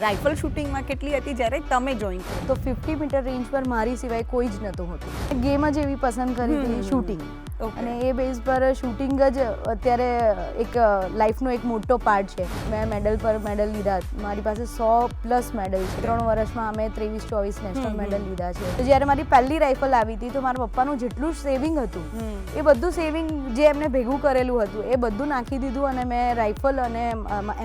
Rifle શૂટિંગમાં કેટલી હતી જ્યારે તમે જોઈન કર્યું? તો 50 મીટર રેન્જ પર મારી સિવાય કોઈ જ નહોતું હોતું. ગેમ જ એવી પસંદ કરી હતી શૂટિંગ, અને એ બેઝ પર શૂટિંગ જ અત્યારે એક લાઈફનો એક મોટો પાર્ટ છે. મેં મેડલ પર મેડલ લીધા, મારી પાસે 100+ મેડલ છે. 3 વર્ષમાં અમે 23-24 નેશનલ મેડલ લીધા છે. તો જ્યારે મારી પહેલી રાઇફલ આવી હતી તો મારા પપ્પાનું જેટલું સેવિંગ હતું એ બધું સેવિંગ જે એમને ભેગું કરેલું હતું એ બધું નાખી દીધું, અને મેં રાઇફલ અને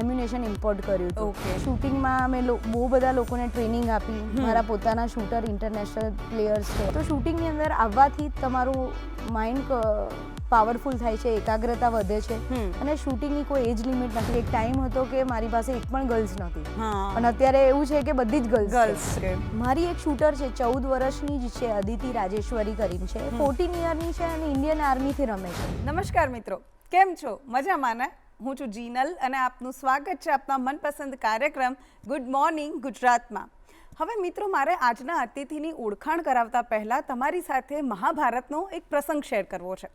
એમ્યુનેશન ઇમ્પોર્ટ કર્યું હતું. શૂટિંગમાં મેં બહુ બધા લોકોને ટ્રેનિંગ આપી. મારા પોતાના શૂટર ઇન્ટરનેશનલ પ્લેયર્સ છે. તો શૂટિંગની અંદર આવવાથી તમારું માઇન્ડ પાવરફુલ થાય છે, એકાગ્રતા વધે છે, અને શૂટિંગની કોઈ એજ લિમિટ નથી. એક ટાઈમ હતો કે મારી પાસે એક પણ ગર્લ્સ નહોતી, અને અત્યારે એવું છે કે બધી જ ગર્લ્સ છે. મારી એક શૂટર છે 14 વર્ષની જ છે, અદિતિ રાજેશ્વરી કરીને છે, 14 યરની છે અને ઇન્ડિયન આર્મીથી રમે છે. નમસ્કાર મિત્રો, કેમ છો? મજામાં ને? હું છું જીનલ અને આપનું સ્વાગત છે આપના મનપસંદ કાર્યક્રમ ગુડ મોર્નિંગ ગુજરાતમાં. હવે મિત્રો, મારે આજના અતિથિની ઓળખાણ કરાવતા પહેલાં તમારી સાથે મહાભારતનો એક પ્રસંગ શેર કરવો છે.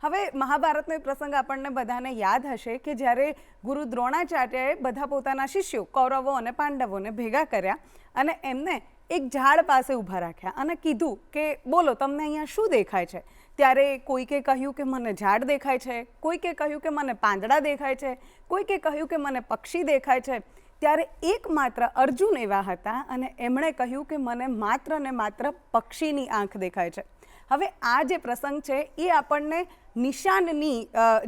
હવે મહાભારતનો એક પ્રસંગ આપણને બધાને યાદ હશે કે જ્યારે ગુરુ દ્રોણાચાર્યએ બધા પોતાના શિષ્યો કૌરવો અને પાંડવોને ભેગા કર્યા અને એમને એક ઝાડ પાસે ઊભા રાખ્યા અને કીધું કે બોલો, તમને અહીંયા શું દેખાય છે? ત્યારે કોઈકે કહ્યું કે મને ઝાડ દેખાય છે, કોઈકે કહ્યું કે મને પાંદડા દેખાય છે, કોઈકે કહ્યું કે મને પક્ષી દેખાય છે. ત્યારે એકમાત્ર અર્જુન એવા હતા અને એમણે કહ્યું કે મને માત્ર ને માત્ર પક્ષીની આંખ દેખાય છે. હવે આ જે પ્રસંગ છે એ આપણને નિશાનની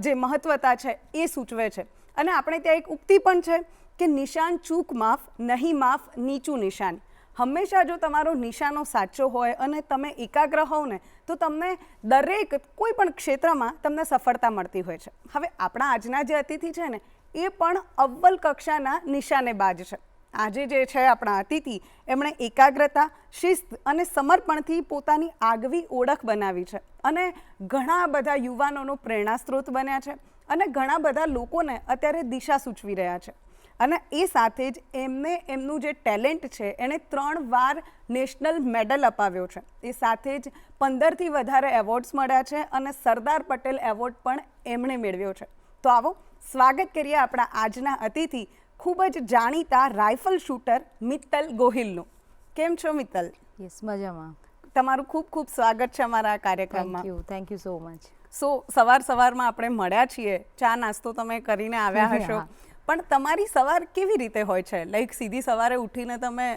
જે મહત્વતા છે એ સૂચવે છે, અને આપણે ત્યાં એક ઉક્તિ પણ છે કે નિશાન ચૂક માફ, નહીં માફ નીચું નિશાન. હંમેશા જો તમારો નિશાનો સાચો હોય અને તમે એકાગ્ર હોવ ને તો તમને દરેક કોઈ પણ ક્ષેત્રમાં તમને સફળતા મળતી હોય છે. હવે આપણા આજના જે અતિથિ છે ને એ પણ અવ્વલ કક્ષાના નિશાનેબાજ છે. આજે જે છે આપણા અતિથિ, એમણે એકાગ્રતા, શિસ્ત અને સમર્પણથી પોતાની આગવી ઓળખ બનાવી છે, અને ઘણા બધા યુવાનોનો પ્રેરણા સ્ત્રોત બન્યા છે, અને ઘણા બધા લોકોને અત્યારે દિશા સૂચવી રહ્યા છે. અને એ સાથે જ એમને એમનું જે ટેલેન્ટ છે એણે 3 વાર નેશનલ મેડલ અપાવ્યો છે. એ સાથે જ 15થી વધારે એવોર્ડ્સ મળ્યા છે, અને સરદાર પટેલ એવોર્ડ પણ એમણે મેળવ્યો છે. તો આવો સ્વાગત કરીએ આપણા આજના અતિથિ, ખૂબ જ જાણીતા રાઇફલ શૂટર મિત્તલ ગોહિલનું. કેમ છો મિત્તલ? યસ, મજામાં. તમારું ખૂબ ખૂબ સ્વાગત છે અમારા કાર્યક્રમમાં. Thank you so much. સવારમાં આપણે મળ્યા છીએ, ચા નાસ્તો તમે કરીને આવ્યા હશો, પણ તમારી સવાર કેવી રીતે હોય છે? લાઈક સીધી સવારે ઉઠીને તમે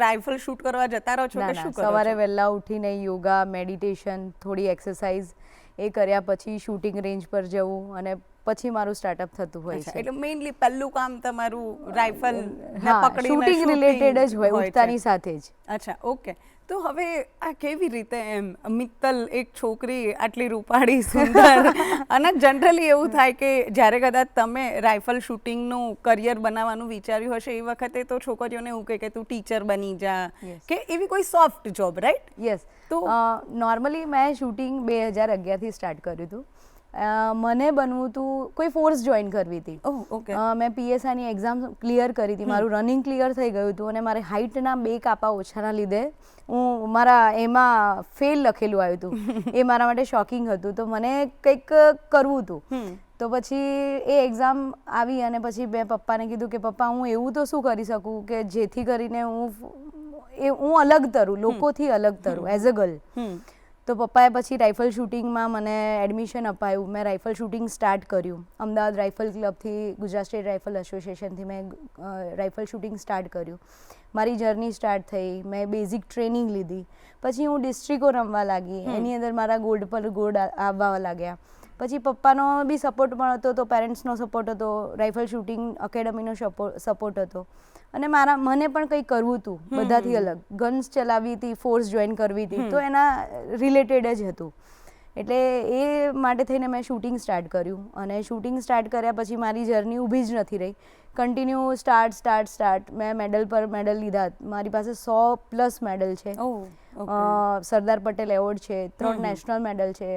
રાઇફલ શૂટ કરવા જતા રહો છો કે શું કરો છો? સવારે વહેલા ઉઠીને યોગા, મેડિટેશન, થોડી એક્સરસાઇઝ એ કર્યા પછી શૂટિંગ રેન્જ પર જવું, અને પછી મારું સ્ટાર્ટઅપ થતું હોય છે. એટલે મેઇનલી પહેલું કામ તમારું રાઇફલ પકડીને શૂટિંગ રિલેટેડ જ હોય ઉઠતાની સાથે જ. અચ્છા, ઓકે. તો હવે આ કેવી રીતે એમ મિત્તલ એક છોકરી આટલી રૂપાળી, સુંદર, અને જનરલી એવું થાય કે જ્યારે કદાચ તમે રાઇફલ શૂટિંગનું કરિયર બનાવવાનું વિચાર્યું હશે એ વખતે તો છોકરીઓને એવું કહે કે તું ટીચર બની જા, કે એવી કોઈ સોફ્ટ જોબ, રાઈટ? યસ. તો નોર્મલી મેં શૂટિંગ 2011થી સ્ટાર્ટ કર્યું હતું. મને બનવું હતું, કોઈ ફોર્સ જોઈન કરવી હતી. મેં PSIની એક્ઝામ ક્લિયર કરી હતી, મારું રનિંગ ક્લિયર થઈ ગયું હતું, અને મારે હાઇટના 2 કાપા ઓછાના લીધે હું મારા એમાં ફેલ લખેલું આવ્યું હતું. એ મારા માટે શોકિંગ હતું, તો મને કંઈક કરવું હતું. તો પછી એ એક્ઝામ આવી, અને પછી મેં પપ્પાને કીધું કે પપ્પા, હું એવું તો શું કરી શકું કે જેથી કરીને હું અલગ તરું, લોકોથી અલગ તરું એઝ અ ગર્લ. તો પપ્પાએ પછી રાઇફલ શૂટિંગમાં મને એડમિશન અપાયું. મેં રાઇફલ શૂટિંગ સ્ટાર્ટ કર્યું. અમદાવાદ રાઇફલ ક્લબથી, ગુજરાત સ્ટેટ રાઇફલ એસોસિએશનથી મેં રાઇફલ શૂટિંગ સ્ટાર્ટ કર્યું. મારી જર્ની સ્ટાર્ટ થઈ, મેં બેઝિક ટ્રેનિંગ લીધી. પછી હું ડિસ્ટ્રિક્ટો રમવા લાગી, એની અંદર મારા ગોલ્ડ પર ગોલ્ડ આવવા લાગ્યા. પછી પપ્પાનો બી સપોર્ટ પણ હતો, તો પેરેન્ટ્સનો સપોર્ટ હતો, રાઇફલ શૂટિંગ એકેડમીનો સપોર્ટ હતો, અને મને પણ કંઈ કરવું હતું બધાથી અલગ. ગન્સ ચલાવવી હતી, ફોર્સ જોઈન કરવી હતી, તો એના રિલેટેડ જ હતું. એટલે એ માટે થઈને મેં શૂટિંગ સ્ટાર્ટ કર્યું, અને શૂટિંગ સ્ટાર્ટ કર્યા પછી મારી જર્ની ઊભી જ નથી રહી. Continue start. મેં મેડલ પર મેડલ લીધા. મારી પાસે 100+ મેડલ છે. સરદાર પટેલ એવોર્ડ છે, 3 નેશનલ મેડલ છે.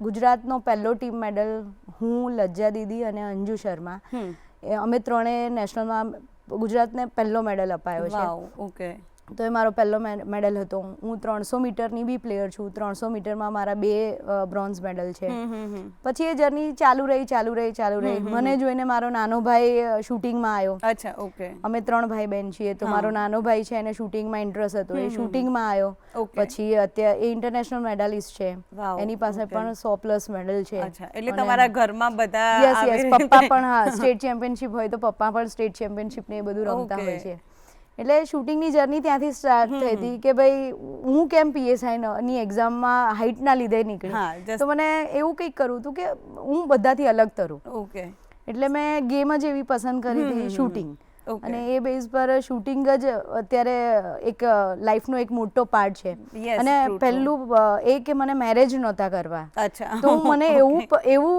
ગુજરાતનો પહેલો ટીમ મેડલ હું, લજ્જા દીદી અને અંજુ શર્મા, અમે 3 નેશનલમાં ગુજરાતને પહેલો મેડલ અપાયો છે. તો એ મારો પહેલો મેડલ હતો. હું 300 મીટરની બી પ્લેયર છું. 300 મીટરમાં મારા 2 બ્રોન્ઝ મેડલ છે. પછી એ જર્ની ચાલુ રહી. મને જોઈને મારો નાનો ભાઈ શૂટિંગમાં આવ્યો. અચ્છા, ઓકે. અમે 3 ભાઈ બહેન છીએ, તો મારો નાનો ભાઈ છે, એને શૂટિંગમાં ઇન્ટરેસ્ટ હતો, એ શૂટિંગમાં આવ્યો. પછી અત્યારે એ ઇન્ટરનેશનલ મેડાલિસ્ટ છે, એની પાસે પણ 100+ મેડલ છે. એટલે તમારા ઘરમાં બધા યસ પપ્પા પણ, હા, સ્ટેટ ચેમ્પિયનશિપ હોય તો પપ્પા પણ સ્ટેટ ચેમ્પિયનશિપ ને એ બધું રમતા હોય છે. એટલે શૂટિંગની જર્ની ત્યાંથી સ્ટાર્ટ થઈ હતી કે ભાઈ હું કેમ PSI ની એક્ઝામમાં હાઇટના લીધે નીકળી, તો મને એવું કંઈક કરવું હતું કે હું બધાથી અલગ તરું. એટલે મેં ગેમ જ એવી પસંદ કરી હતી, શૂટિંગ. અને એ બેઝ પર શૂટિંગ જ અત્યારે એક લાઈફનો એક મોટો પાર્ટ છે. અને પહેલું એ કે મને મેરેજ નહોતા કરવા, તો મને એવું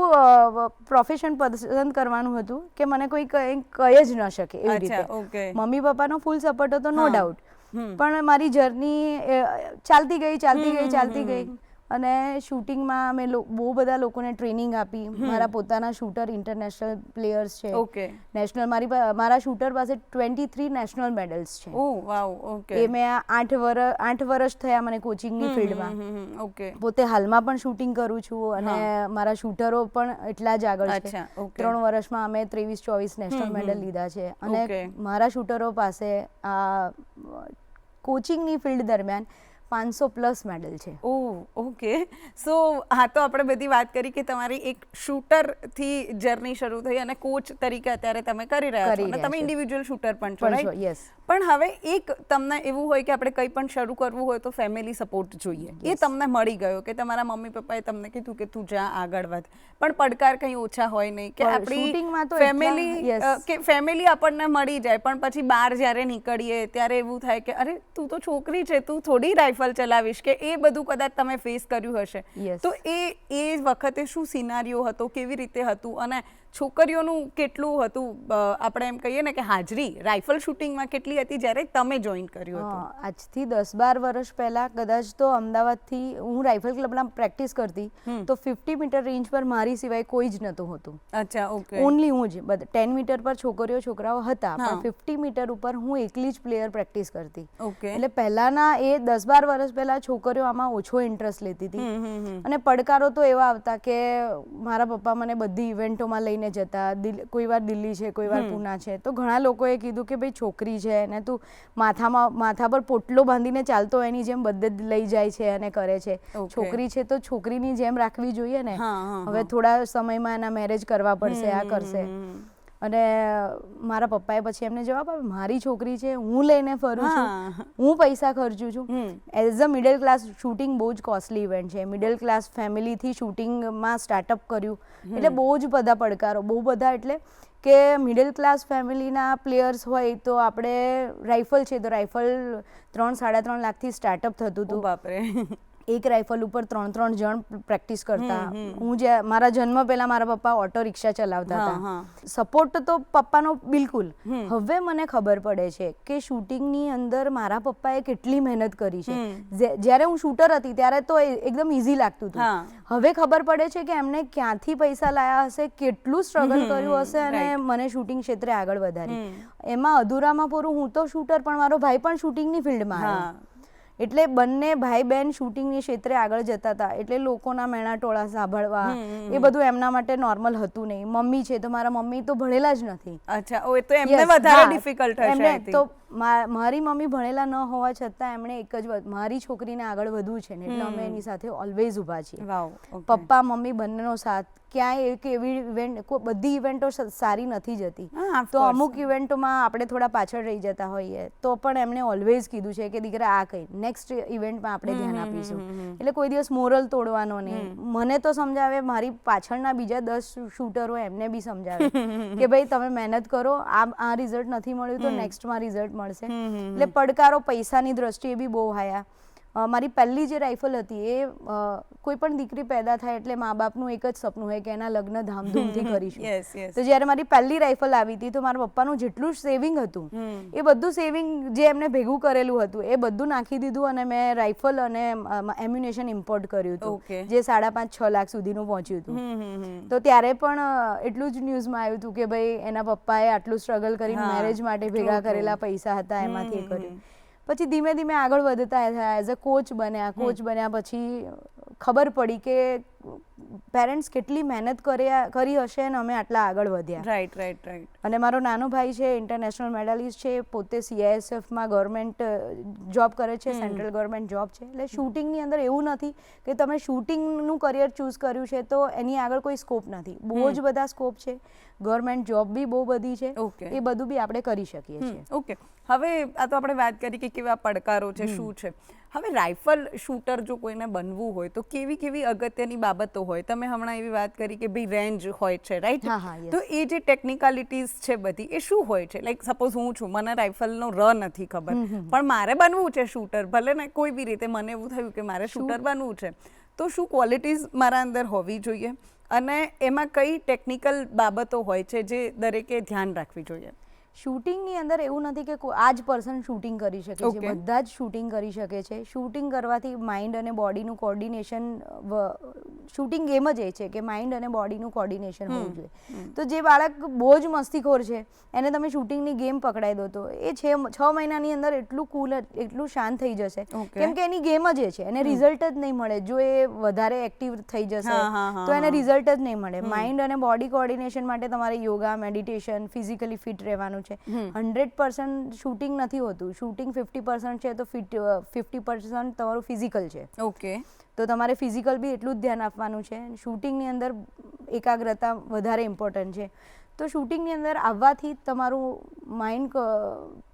પ્રોફેશન પસંદ કરવાનું હતું કે મને કોઈ કહી જ ન શકે એવી રીતે. મમ્મી પપ્પાનો ફૂલ સપોર્ટ હતો, નો ડાઉટ, પણ મારી જર્ની ચાલતી ગઈ. અને શૂટિંગમાં અમે બહુ બધા લોકોને ટ્રેનિંગ આપી. મારા પોતાના શૂટર ઇન્ટરનેશનલ પ્લેયર્સ છે, નેશનલ. મારા શૂટર પાસે 23 નેશનલ મેડલ્સ છે. એ મેં 8 વર્ષ થયા મને કોચિંગની ફિલ્ડમાં. પોતે હાલમાં પણ શૂટિંગ કરું છું અને મારા શૂટરો પણ એટલા જ આગળ છે. 3 વર્ષમાં અમે 23-24 નેશનલ મેડલ લીધા છે. અને મારા શૂટરો પાસે આ કોચિંગની ફિલ્ડ દરમિયાન 500+ મેડલ છે. ઓકે. સો હા, તો આપણે બધી વાત કરી કે તમારી એક શૂટરથી જર્ની શરૂ થઈ અને કોચ તરીકે અત્યારે તમે કરી રહ્યા છો, અને તમે ઇન્ડિવિજ્યુઅલ શૂટર પણ છો, રાઈટ? યસ. પણ હવે એક તમને એવું હોય કે આપણે કંઈ પણ શરૂ કરવું હોય તો ફેમિલી સપોર્ટ જોઈએ. એ તમને મળી ગયો કે તમારા મમ્મી પપ્પાએ તમને કીધું કે તું જા આગળ વધ, પણ પડકાર કંઈ ઓછા હોય નહીં કે આપણી ફેમિલી આપણને મળી જાય, પણ પછી બહાર જ્યારે નીકળીએ ત્યારે એવું થાય કે અરે તું તો છોકરી છે, તું થોડી રાઇફલ ચલાવીશ, કે એ બધું કદાચ તમે ફેસ કર્યું હશે. તો એ વખતે શું સિનારીઓ હતો, કેવી રીતે હતું, અને છોકરીઓનું કેટલું હતું, આપણે એમ કહીએ ને કે હાજરી રાઇફલ શૂટિંગમાં કેટલી હતી જ્યારે તમે જોઈન કર્યું હતું? આજથી 10-12 વર્ષ પહેલા કદાચ તો અમદાવાદથી હું રાઇફલ ક્લબમાં પ્રેક્ટિસ કરતી, તો 50 મીટર રેન્જ પર મારી સિવાય કોઈ જ નહોતું હોતું. અચ્છા, ઓકે. ઓનલી હું જ. 10 મીટર પર છોકરાઓ હતા, પણ 50 મીટર ઉપર હું એકલી જ પ્લેયર પ્રેક્ટિસ કરતી. એટલે પહેલાના એ 10-12 વર્ષ પહેલા છોકરીઓ આમાં ઓછો ઇન્ટરેસ્ટ લેતી હતી. અને પડકારો તો એવા આવતા કે મારા પપ્પા મને બધી ઇવેન્ટોમાં લઈને જતા. કોઈ વાર દિલ્હી છે, કોઈ વાર પૂના છે, તો ઘણા લોકોએ કીધું કે ભાઈ છોકરી છે ને તું માથા પર પોટલો બાંધીને ચાલતો એની જેમ બધે લઈ જાય છે અને કરે છે. છોકરી છે તો છોકરીની જેમ રાખવી જોઈએ ને. હવે થોડા સમયમાં એના મેરેજ કરવા પડશે, આ કરશે. અને મારા પપ્પાએ પછી એમને જવાબ આપ્યો, મારી છોકરી છે, હું લઈને ફરું છું, હું પૈસા ખર્ચું છું. As a middle class, shooting બહુ જ કોસ્ટલી ઇવેન્ટ છે. મિડલ ક્લાસ ફેમિલીથી શૂટિંગમાં સ્ટાર્ટઅપ કર્યું એટલે બહુ જ બધા પડકારો, બહુ બધા. એટલે કે મિડલ ક્લાસ ફેમિલીના પ્લેયર્સ હોય તો આપણે રાઇફલ છે તો રાઇફલ 3-3.5 લાખથી સ્ટાર્ટઅપ થતું હતું. બાપરે. એક રાઇફલ ઉપર 3 જણ પ્રેક્ટિસ કરતા. મારા જન્મ પહેલા મારા પપ્પા ઓટો રિક્ષા ચલાવતા હતા. સપોર્ટ તો પપ્પાનો બિલકુલ. હવે મને ખબર પડે છે કે શૂટિંગની અંદર મારા પપ્પાએ કેટલી મહેનત કરી છે. જ્યારે હું શૂટર હતી ત્યારે તો એકદમ ઇઝી લાગતું હતું. હવે ખબર પડે છે કે એમને ક્યાંથી પૈસા લાયા હશે, કેટલું સ્ટ્રગલ કર્યું હશે અને મને શૂટિંગ ક્ષેત્રે આગળ વધારી. એમાં અધૂરામાં પૂરું હું તો શૂટર, પણ મારો ભાઈ પણ શૂટિંગની ફિલ્ડમાં આવ્યો. એટલે બંને ભાઈ બહેન શૂટિંગની ક્ષેત્રે આગળ જતા હતા. એટલે લોકોના મેણા ટોળા સાંભળવા એ બધું એમના માટે નોર્મલ હતું નહીં. મમ્મી છે તો મારા મમ્મી તો ભણેલા જ નથી. અચ્છા, તો એમને વધારે ડિફિકલ્ટ હશે. તો મારી મમ્મી ભણેલા ન હોવા છતાં એમણે એક જ મારી છોકરીને આગળ વધવું છે ને, એટલે અમે એની સાથે ઓલવેઝ ઊભા છીએ. પપ્પા મમ્મી બંનેનો સાથ. ક્યાંય એક એવી ઇવેન્ટ, બધી ઇવેન્ટો સારી નથી જતી, તો અમુક ઇવેન્ટોમાં આપણે થોડા પાછળ રહી જતા હોઈએ, તો પણ એમણે ઓલવેઝ કીધું છે કે દીકરા આ કંઈ નેક્સ્ટ ઇવેન્ટમાં આપણે ધ્યાન આપીશું. એટલે કોઈ દિવસ મોરલ તોડવાનો નહીં. મને તો સમજાવે, મારી પાછળના બીજા 10 શૂટરો એમને બી સમજાવે કે ભાઈ તમે મહેનત કરો, આ રિઝલ્ટ નથી મળ્યું તો નેક્સ્ટમાં રિઝલ્ટ મળશે. એટલે પડકારો પૈસાની દ્રષ્ટિએ બી બહુ આયા. મારી પહેલી જે રાઇફલ હતી એ કોઈ પણ દીકરી પેદા થાય એટલે મા બાપનું એક જ સપનું હોય કે એના લગ્ન ધામધૂમથી કરીશું. તો જ્યારે મારી પહેલી રાઇફલ આવી હતી તો મારા પપ્પાનું જેટલું સેવિંગ હતું એ બધું સેવિંગ જે એમને ભેગું કરેલું હતું એ બધું નાખી દીધું અને મેં રાઇફલ અને એમ્યુનેશન ઇમ્પોર્ટ કર્યું હતું, જે 5.5-6 લાખ સુધીનું પહોંચ્યું હતું. તો ત્યારે પણ એટલું જ ન્યૂઝમાં આવ્યું હતું કે ભાઈ એના પપ્પાએ આટલું સ્ટ્રગલ કરીને મેરેજ માટે ભેગા કરેલા પૈસા હતા, એમાંથી કર્યું. પછી ધીમે ધીમે આગળ વધતા થયા, એઝ અ કોચ બન્યા પછી ખબર પડી કે પેરેન્ટ્સ કેટલી મહેનત કરી હશે અને અમે આટલા આગળ વધ્યા. રાઈટ. અને મારો નાનો ભાઈ છે, ઇન્ટરનેશનલ મેડાલિસ્ટ છે, પોતે CISFમાં ગવર્મેન્ટ જોબ કરે છે, સેન્ટ્રલ ગવર્મેન્ટ જોબ છે. એટલે શૂટિંગની અંદર એવું નથી કે તમે શૂટિંગનું કરિયર ચૂઝ કર્યું છે તો એની આગળ કોઈ સ્કોપ નથી. બહુ જ બધા સ્કોપ છે, ગવર્મેન્ટ જોબ બી બહુ બધી છે, એ બધું બી આપણે કરી શકીએ છીએ. ઓકે, હવે આ તો આપણે વાત કરી કે કેવા પડકારો છે, શું છે. હવે રાઇફલ શૂટર જો કોઈને બનવું હોય તો કેવી કેવી અગત્યની બાબતો હોય? તમે હમણાં એવી વાત કરી કે ભાઈ રેન્જ હોય છે, રાઈટ? તો એ જે ટેકનિકાલિટીઝ છે બધી એ શું હોય છે? લાઈક સપોઝ હું છું, મને રાઇફલનો નથી ખબર, પણ મારે બનવું છે શૂટર, ભલે ને કોઈ બી રીતે મને એવું થયું કે મારે શૂટર બનવું છે, તો શું ક્વોલિટીઝ મારા અંદર હોવી જોઈએ અને એમાં કઈ ટેકનિકલ બાબતો હોય છે જે દરેકે ધ્યાન રાખવી જોઈએ? શૂટિંગની અંદર એવું નથી કે આ જ પર્સન શૂટિંગ કરી શકે છે, બધા જ શૂટિંગ કરી શકે છે. શૂટિંગ કરવાથી માઇન્ડ અને બોડીનું કોર્ડિનેશન, શૂટિંગ ગેમ જ એ છે કે માઇન્ડ અને બોડીનું કોર્ડિનેશન હોવું જોઈએ. તો જે બાળક બહુ જ મસ્તીખોર છે એને તમે શૂટિંગની ગેમ પકડાઈ દો તો એ 6 મહિનાની અંદર એટલું કૂલ, એટલું શાંત થઈ જશે, કેમ કે એની ગેમ જ એ છે, એને રિઝલ્ટ જ નહીં મળે. જો એ વધારે એક્ટિવ થઈ જશે તો એને રિઝલ્ટ જ નહીં મળે. માઇન્ડ અને બોડી કોર્ડિનેશન માટે તમારે યોગા, મેડિટેશન, ફિઝિકલી ફિટ રહેવાનું છે. 100% શૂટિંગ નથી હોતું. શૂટિંગ 50% છે તો 50% તમારું ફિઝિકલ છે. ઓકે, તો તમારે ફિઝિકલ બી એટલું જ ધ્યાન આપવાનું છે. શૂટિંગની અંદર એકાગ્રતા વધારે ઇમ્પોર્ટન્ટ છે. તો શૂટિંગની અંદર આવવાથી તમારું માઇન્ડ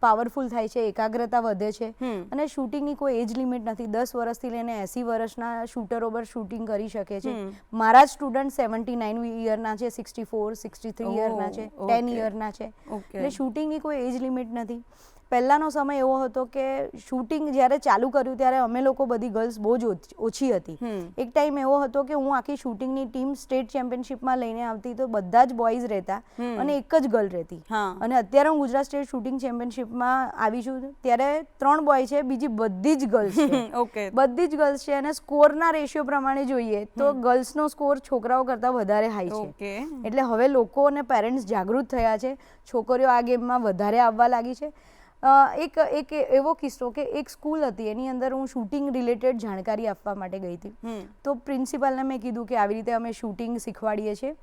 પાવરફુલ થાય છે, એકાગ્રતા વધે છે. અને શૂટિંગની કોઈ એજ લિમિટ નથી. 10 વર્ષથી લઈને 80 વર્ષના શૂટરો પર શૂટિંગ કરી શકે છે. મારા જ સ્ટુડન્ટ 79 યરના છે, 64, 63 યરના છે, 10 યરના છે. એટલે શૂટિંગની કોઈ એજ લિમિટ નથી. પહેલાંનો સમય એવો હતો કે શૂટિંગ જ્યારે ચાલુ કર્યું ત્યારે અમે લોકો બધી ગર્લ્સ બહુ જ ઓછી હતી. એક ટાઈમ એવો હતો કે હું આખી શૂટિંગની ટીમ સ્ટેટ ચેમ્પિયનશિપમાં લઈને આવતી તો બધા જ બોયઝ રહેતા અને એક જ ગર્લ રહેતી. અને અત્યારે હું ગુજરાત સ્ટેટ શૂટિંગ ચેમ્પિયનશિપમાં આવી છું ત્યારે 3 બોય છે, બીજી બધી જ ગર્લ્સ છે. બધી જ ગર્લ્સ છે અને સ્કોરના રેશિયો પ્રમાણે જોઈએ તો ગર્લ્સનો સ્કોર છોકરાઓ કરતાં વધારે હાઈ છે. એટલે હવે લોકો અને પેરેન્ટ્સ જાગૃત થયા છે, છોકરીઓ આ ગેમમાં વધારે આવવા લાગી છે. એક એવો કિસ્સો કે એક સ્કૂલ હતી, એની અંદર હું શૂટિંગ રિલેટેડ જાણકારી આપવા માટે ગઈ હતી. તો પ્રિન્સિપાલને મેં કીધું કે આવી રીતે અમે શૂટિંગ શીખવાડીએ છીએ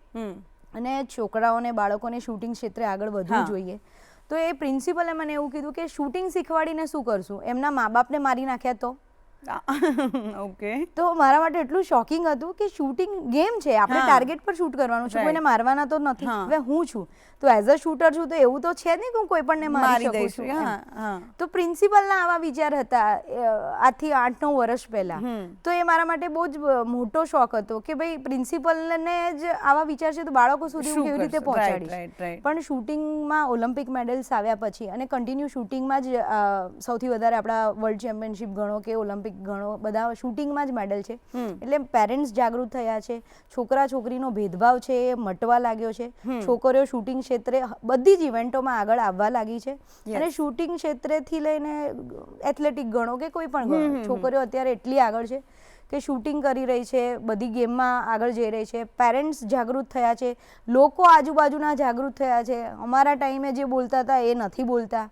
અને છોકરાઓને, બાળકોને શૂટિંગ ક્ષેત્રે આગળ વધવું જોઈએ. તો એ પ્રિન્સિપલે મને એવું કીધું કે શૂટિંગ શીખવાડીને શું કરશું? એમના મા બાપને મારી નાખ્યા તો? તો મારા માટે એટલું શોકિંગ હતું કે શૂટિંગ ગેમ છે, આપણે ટાર્ગેટ પર શૂટ કરવાનું છે, કોઈને મારવાના તો નથી. હવે હું છું તો એઝ અ શૂટર છું તો એવું તો છે નહીં કે હું કોઈ પણ મારી શકું છું. તો પ્રિન્સિપલના આવા વિચાર હતા આજથી 8-9 વર્ષ પહેલા. તો એ મારા માટે બહુ જ મોટો શોખ હતો કે ભાઈ પ્રિન્સિપલને જ આવા વિચાર છે તો બાળકો સુધી હું કેવી રીતે પહોંચાડીશ. પણ શૂટિંગમાં ઓલિમ્પિક મેડલ્સ આવ્યા પછી અને કન્ટિન્યુ શૂટિંગમાં જ સૌથી વધારે આપણા વર્લ્ડ ચેમ્પિયનશિપ ગણો કે ઓલિમ્પિક ગણો, બધા શૂટિંગમાં જ મેડલ છે. એટલે પેરેન્ટ્સ જાગૃત થયા છે, છોકરા છોકરીનો ભેદભાવ છે એ મટવા લાગ્યો છે. છોકરીઓ શૂટિંગ ક્ષેત્રે બધી જ ઇવેન્ટોમાં આગળ આવવા લાગી છે. અને શૂટિંગ ક્ષેત્રેથી લઈને એથ્લેટિક ગણો કે કોઈ પણ ગણો, છોકરીઓ અત્યારે એટલી આગળ છે કે શૂટિંગ કરી રહી છે, બધી ગેમમાં આગળ જઈ રહી છે. પેરેન્ટ્સ જાગૃત થયા છે, લોકો આજુબાજુના જાગૃત થયા છે. અમારા ટાઈમે જે બોલતા હતા એ નથી બોલતા.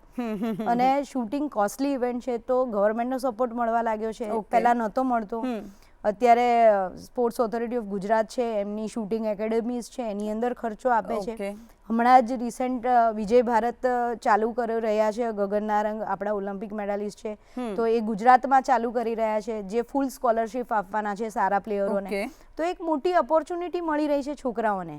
અને શૂટિંગ કોસ્ટલી ઇવેન્ટ છે તો ગવર્મેન્ટનો સપોર્ટ મળવા લાગ્યો છે, પહેલાં નહોતો મળતો. અત્યારે સ્પોર્ટ્સ ઓથોરિટી ઓફ ગુજરાત છે, એમની શૂટિંગ એકેડેમીઝ છે, એની અંદર ખર્ચો આપે છે. હમણાં જ રિસેન્ટ વિજય ભારત ચાલુ કરી રહ્યા છે, ગગન નારંગ આપણા ઓલિમ્પિક મેડાલિસ્ટ છે, તો એ ગુજરાતમાં ચાલુ કરી રહ્યા છે, જે ફૂલ સ્કોલરશિપ આપવાના છે સારા પ્લેયરોને. તો એક મોટી ઓપોર્ચ્યુનિટી મળી રહી છે છોકરાઓને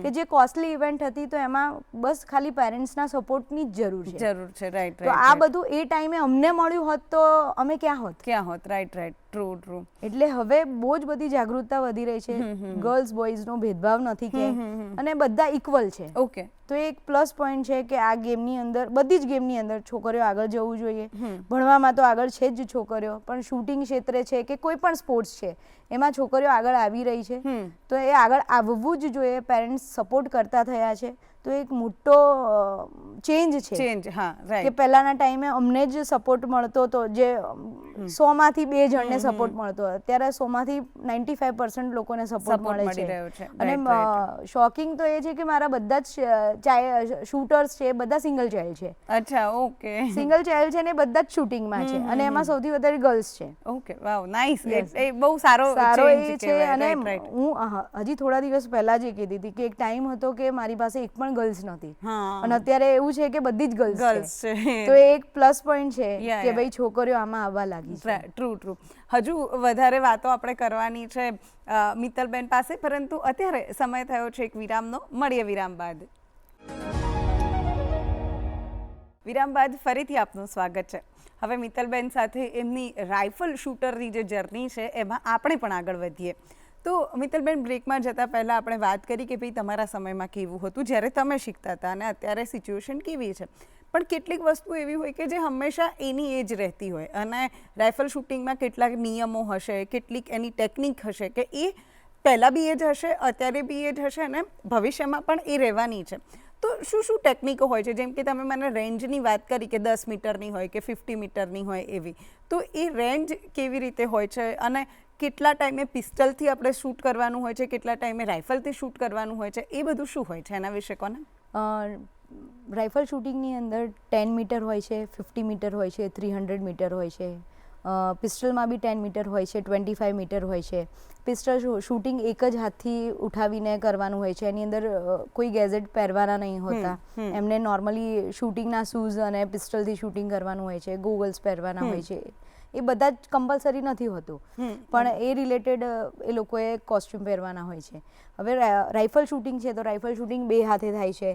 કે જે કોસ્ટલી ઇવેન્ટ હતી તો એમાં બસ ખાલી પેરેન્ટ્સના સપોર્ટની જ જરૂર છે. રાઈટ. તો આ બધું એ ટાઈમે અમને મળ્યું હોત તો અમે ક્યાં હોત. રાઈટ. ટ્રુ. એટલે હવે બહુ જ બધી જાગૃતતા વધી રહી છે. ગર્લ્સ બોયઝનો ભેદભાવ નથી કે અને બધા ઇક્વલ છે. તો એક પ્લસ પોઈન્ટ છે કે આ ગેમની અંદર, બધી જ ગેમની અંદર છોકરીઓ આગળ જવું જોઈએ. ભણવામાં તો આગળ છે જ છોકરીઓ, પણ શૂટિંગ ક્ષેત્રે છે કે કોઈ પણ સ્પોર્ટ્સ છે એમાં છોકરીઓ આગળ આવી રહી છે. તો એ આગળ આવવું જ જોઈએ. પેરેન્ટ્સ સપોર્ટ કરતા થયા છે તો એક મોટો ચેન્જ છે ચેન્જ, હા, કે રાઈટ. પહેલાના ટાઈમે અમને જ સપોર્ટ મળતો હતો, જે 100માંથી 2 જણને સપોર્ટ મળતો, અત્યારે 100માંથી 95% લોકોને સપોર્ટ Support મળે મળી રહ્યો છે. અને Right. શોકિંગ તો એ છે કે મારા બધા જ શૂટર્સ છે બધા સિંગલ ચાઇલ્ડ છે. અચ્છા, ઓકે. સિંગલ ચાઇલ્ડ છે ને બધા જ શૂટિંગમાં છે અને એમાં સૌથી વધારે ગર્લ્સ છે. ઓકે, વાવ, નાઇસ. Yes. એ બહુ સારો એ change છે. કહેવાય. અને Right, right. હું હજી થોડા દિવસ પહેલા જ એ કહેતી હતી કે એક ટાઈમ હતો કે મારી પાસે એક પણ ગર્લ્સ નહોતી હા. અને અત્યારે એવું છે કે બધી જ Girls ગર્લ્સ છે. છે. તો એ એક પ્લસ પોઈન્ટ છે Yeah, કે yeah. ભાઈ છોકરીઓ આમાં આવવા લાગી છે. True true. હજુ વધારે વાતો આપણે કરવાની છે મિત્તલબેન પાસે, પરંતુ અત્યારે સમય થયો છે એક વિરામનો. મળીએ વિરામ બાદ. વિરામ બાદ ફરીથી આપનું સ્વાગત છે. હવે મિત્તલબેન સાથે એમની રાઇફલ શૂટરની જે જર્ની છે એમાં આપણે પણ આગળ વધીએ. તો મિત્તલબેન, બ્રેકમાં જતાં પહેલાં આપણે વાત કરી કે ભાઈ તમારા સમયમાં કેવું હતું જ્યારે તમે શીખતા હતા અને અત્યારે સિચ્યુએશન કેવી છે. પણ કેટલીક વસ્તુ એવી હોય કે જે હંમેશા એની એ જ રહેતી હોય અને રાઇફલ શૂટિંગમાં કેટલાક નિયમો હશે, કેટલીક એની ટેકનિક હશે કે એ પહેલાં બી એ જ હશે, અત્યારે બી એ જ હશે અને ભવિષ્યમાં પણ એ રહેવાની છે. તો શું શું ટેકનિકો હોય છે? જેમ કે તમે મને રેન્જની વાત કરી કે 10 મીટરની હોય કે 50 મીટરની હોય એવી. તો એ રેન્જ કેવી રીતે હોય છે અને કેટલા ટાઈમે પિસ્ટલથી આપણે શૂટ કરવાનું હોય છે, કેટલા ટાઈમે રાઇફલથી શૂટ કરવાનું હોય છે, એ બધું શું હોય છે? એના વિશે કોને? રાઇફલ શૂટિંગની અંદર 10 મીટર હોય છે, 50 મીટર હોય છે, 300 મીટર હોય છે. પિસ્ટલમાં બી 10 મીટર હોય છે, 25 મીટર હોય છે. પિસ્ટલ શૂટિંગ એક જ હાથથી ઉઠાવીને કરવાનું હોય છે. એની અંદર કોઈ ગેજેટ પહેરવાના નહીં હોતા. એમને નોર્મલી શૂટિંગના શૂઝ અને પિસ્ટલથી શૂટિંગ કરવાનું હોય છે, ગોગલ્સ પહેરવાના હોય છે. એ બધા જ કમ્પલસરી નથી હોતું, પણ એ રિલેટેડ એ લોકોએ કોસ્ટ્યુમ પહેરવાના હોય છે. હવે રાઇફલ શૂટિંગ છે તો રાઇફલ શૂટિંગ 2 હાથે થાય છે.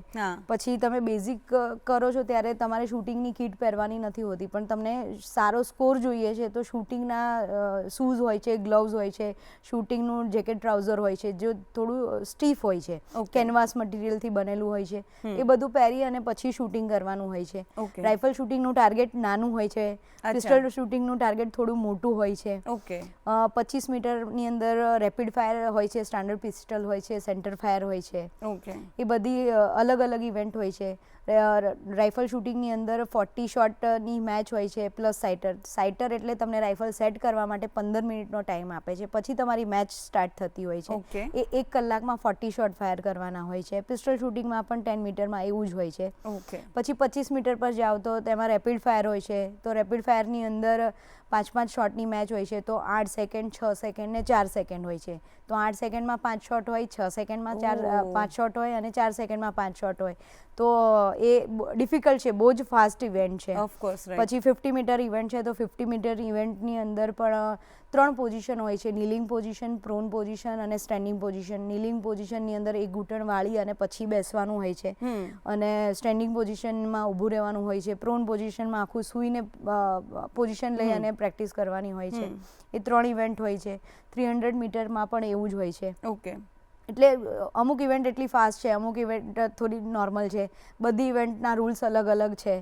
પછી તમે બેઝિક કરો છો ત્યારે તમારે શૂટિંગની કીટ પહેરવાની નથી હોતી, પણ તમને સારો સ્કોર જોઈએ છે તો શૂટિંગના શૂઝ હોય છે, ગ્લવ્સ હોય છે, શૂટિંગનું જેકેટ ટ્રાઉઝર હોય છે જે થોડું સ્ટીફ હોય છે, કેનવાસ મટીરિયલથી બનેલું હોય છે. એ બધું પહેરી અને પછી શૂટિંગ કરવાનું હોય છે. રાઇફલ શૂટિંગનું ટાર્ગેટ નાનું હોય છે, પિસ્ટલ શૂટિંગનું ટાર્ગેટ થોડું મોટું હોય છે. 25 મીટરની અંદર રેપિડ ફાયર હોય છે, સ્ટાન્ડર્ડ પિસ્ટલ હોય છે, સેન્ટર ફાયર હોય છે. એ બધી અલગ અલગ ઇવેન્ટ હોય છે. રાઇફલ શૂટિંગની અંદર 40 શોટની મેચ હોય છે પ્લસ સાઇટર. સાઇટર એટલે તમને રાઇફલ સેટ કરવા માટે 15 મિનિટનો ટાઈમ આપે છે, પછી તમારી મેચ સ્ટાર્ટ થતી હોય છે. એ 1 કલાકમાં 40 શોટ ફાયર કરવાના હોય છે. પિસ્ટલ શૂટિંગમાં પણ 10 મીટરમાં એવું જ હોય છે. પછી 25 મીટર પર જાઓ તો તેમાં રેપિડ ફાયર હોય છે. તો રેપિડ ફાયરની અંદર 5-5 શોટની મેચ હોય છે. તો 8 સેકન્ડ, 6 સેકન્ડ ને 4 સેકન્ડ હોય છે. તો 8 સેકન્ડમાં 5 શોટ હોય, 6 સેકન્ડમાં 5 શોટ હોય અને 4 સેકન્ડમાં 5 શોટ હોય. તો એ ડિફિકલ્ટ છે, બહુ જ ફાસ્ટ ઇવેન્ટ છે. પછી 50 મીટર ઇવેન્ટ છે તો 50 મીટર ઇવેન્ટની અંદર પણ 3 પોઝિશન હોય છે: નીલિંગ પોઝિશન, પ્રોન પોઝિશન અને સ્ટેન્ડિંગ પોઝિશન. નીલિંગ પોઝિશનની અંદર એક ઘૂંટણ વાળી અને પછી બેસવાનું હોય છે અને સ્ટેન્ડિંગ પોઝિશનમાં ઊભું રહેવાનું હોય છે. પ્રોન પોઝિશનમાં આખું સૂઈને પોઝિશન લઈ અને પ્રેક્ટિસ કરવાની હોય છે. એ 3 ઇવેન્ટ હોય છે. 300 મીટરમાં પણ એવું જ હોય છે. એટલે અમુક ઇવેન્ટ એટલી ફાસ્ટ છે, અમુક ઇવેન્ટ થોડી નોર્મલ છે. બધી ઇવેન્ટના રૂલ્સ અલગ અલગ છે.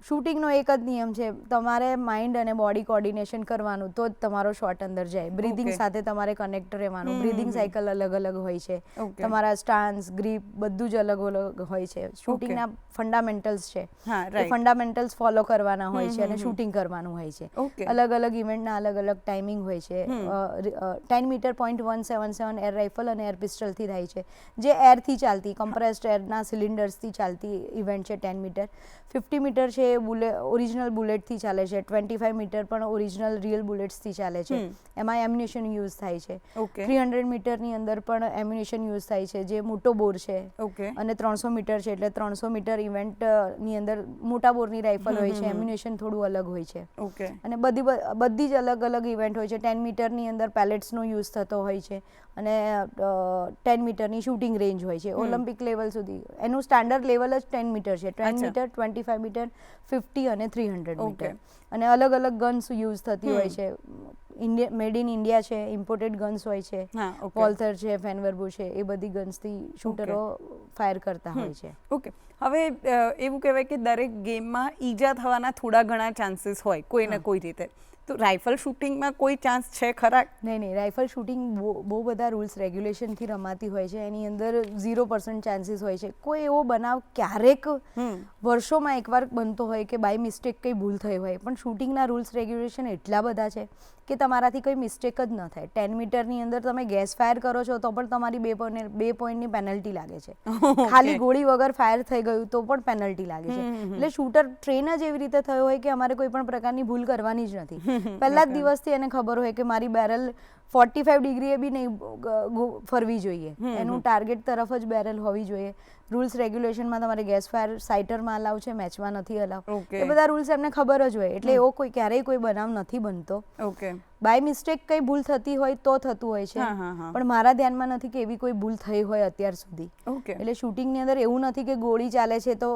શૂટિંગનો એક જ નિયમ છે, તમારે માઇન્ડ અને બોડી કોર્ડિનેશન કરવાનું તો જ તમારો શોટ અંદર જાય. બ્રીધિંગ સાથે તમારે કનેક્ટ રહેવાનું. બ્રીધિંગ સાયકલ અલગ અલગ હોય છે. તમારા સ્ટાન્સ, ગ્રીપ બધું જ અલગ અલગ હોય છે. શૂટિંગના ફંડામેન્ટલ્સ છે, એ ફંડામેન્ટલ્સ ફોલો કરવાના હોય છે અને શૂટિંગ કરવાનું હોય છે. અલગ અલગ ઇવેન્ટના અલગ અલગ ટાઈમિંગ હોય છે. 10 મીટર .177 એર રાઇફલ અને એર પિસ્ટલથી થાય છે, જે એરથી ચાલતી કમ્પ્રેસ્ડ એરના સિલિન્ડર્સથી ચાલતી ઇવેન્ટ છે. 10 મીટર. 50 મીટર છે એ ઓરિજિનલ બુલેટથી ચાલે છે. 25 મીટર પણ ઓરિજિનલ રિયલ બુલેટ્સથી ચાલે છે. એમાં એમ્યુનેશન યુઝ થાય છે. 300 મીટરની અંદર પણ એમ્યુનેશન યુઝ થાય છે, જે મોટો બોર છે. અને 300 મીટર છે એટલે 300 મીટર ઇવેન્ટની અંદર મોટા બોરની રાઇફલ હોય છે. એમ્યુનેશન થોડું અલગ હોય છે. અને બધી જ અલગ અલગ ઇવેન્ટ હોય છે. 10 મીટરની અંદર પેલેટ્સનો યુઝ થતો હોય છે અને 10 મીટરની શૂટિંગ રેન્જ હોય છે ઓલિમ્પિક લેવલ સુધી. એનું સ્ટાન્ડર્ડ લેવલ જ 10 મીટર છે. 10 મીટર, 25 મીટર, 50 અને 300 મીટર. અને અલગ અલગ ગન્સ યુઝ થતી હોય છે. ઇન્ડિયા મેડ ઇન ઇન્ડિયા છે, ઇમ્પોર્ટેડ ગન્સ હોય છે, હા, okay. વોલ્થર છે, ફેનવર્બુ છે, એ બધી ગન્સથી શૂટરો ફાયર કરતા હોય છે. ઓકે, હવે એવું કહેવાય કે દરેક ગેમમાં ઈજા થવાના થોડા ઘણા ચાન્સીસ હોય કોઈ ને કોઈ રીતે, તો રાઇફલ શૂટિંગમાં કોઈ ચાન્સ છે ખરા? નહીં, રાઇફલ શૂટિંગ બહુ બધા રૂલ્સ રેગ્યુલેશનથી રમાતી હોય છે. એની અંદર 0% ચાન્સીસ હોય છે. કોઈ એવો બનાવ ક્યારેક વર્ષોમાં એકવાર બનતો હોય કે બાય મિસ્ટેક કંઈ ભૂલ થઈ હોય, પણ શૂટિંગના રૂલ્સ રેગ્યુલેશન એટલા બધા છે કે તમારાથી કોઈ મિસ્ટેક જ ન થાય. 10 મીટરની અંદર તમે ગેસ ફાયર કરો છો તો પણ તમારી 2 પોઈન્ટની પેનલ્ટી લાગે છે. ખાલી ગોળી વગર ફાયર થઈ ગયું તો પણ પેનલ્ટી લાગે છે. એટલે શૂટર ટ્રેન જ એવી રીતે થયો હોય કે અમારે કોઈ પણ પ્રકારની ભૂલ કરવાની જ નથી. પહેલા જ દિવસથી એને ખબર હોય કે મારી બેરલ 45 ડિગ્રીએ બી નહીં ફરવી જોઈએ, એનું ટાર્ગેટ તરફ જ બેરલ હોવી જોઈએ. રૂલ્સ રેગ્યુલેશનમાં તમારે ગેસ ફાયર સાઇટરમાં અલાઉ છે, મેચમાં નથી અલાઉ. એ બધા રૂલ્સ એમને ખબર જ હોય, એટલે એવો કોઈ ક્યારેય કોઈ બનાવ નથી બનતો. ઓકે, બાય મિસ્ટેક કઈ ભૂલ થતી હોય તો થતું હોય છે, પણ મારા ધ્યાનમાં નથી કે એવી કોઈ ભૂલ થઈ હોય અત્યાર સુધી. ઓકે, એટલે શૂટિંગની અંદર એવું નથી કે ગોળી ચાલે છે તો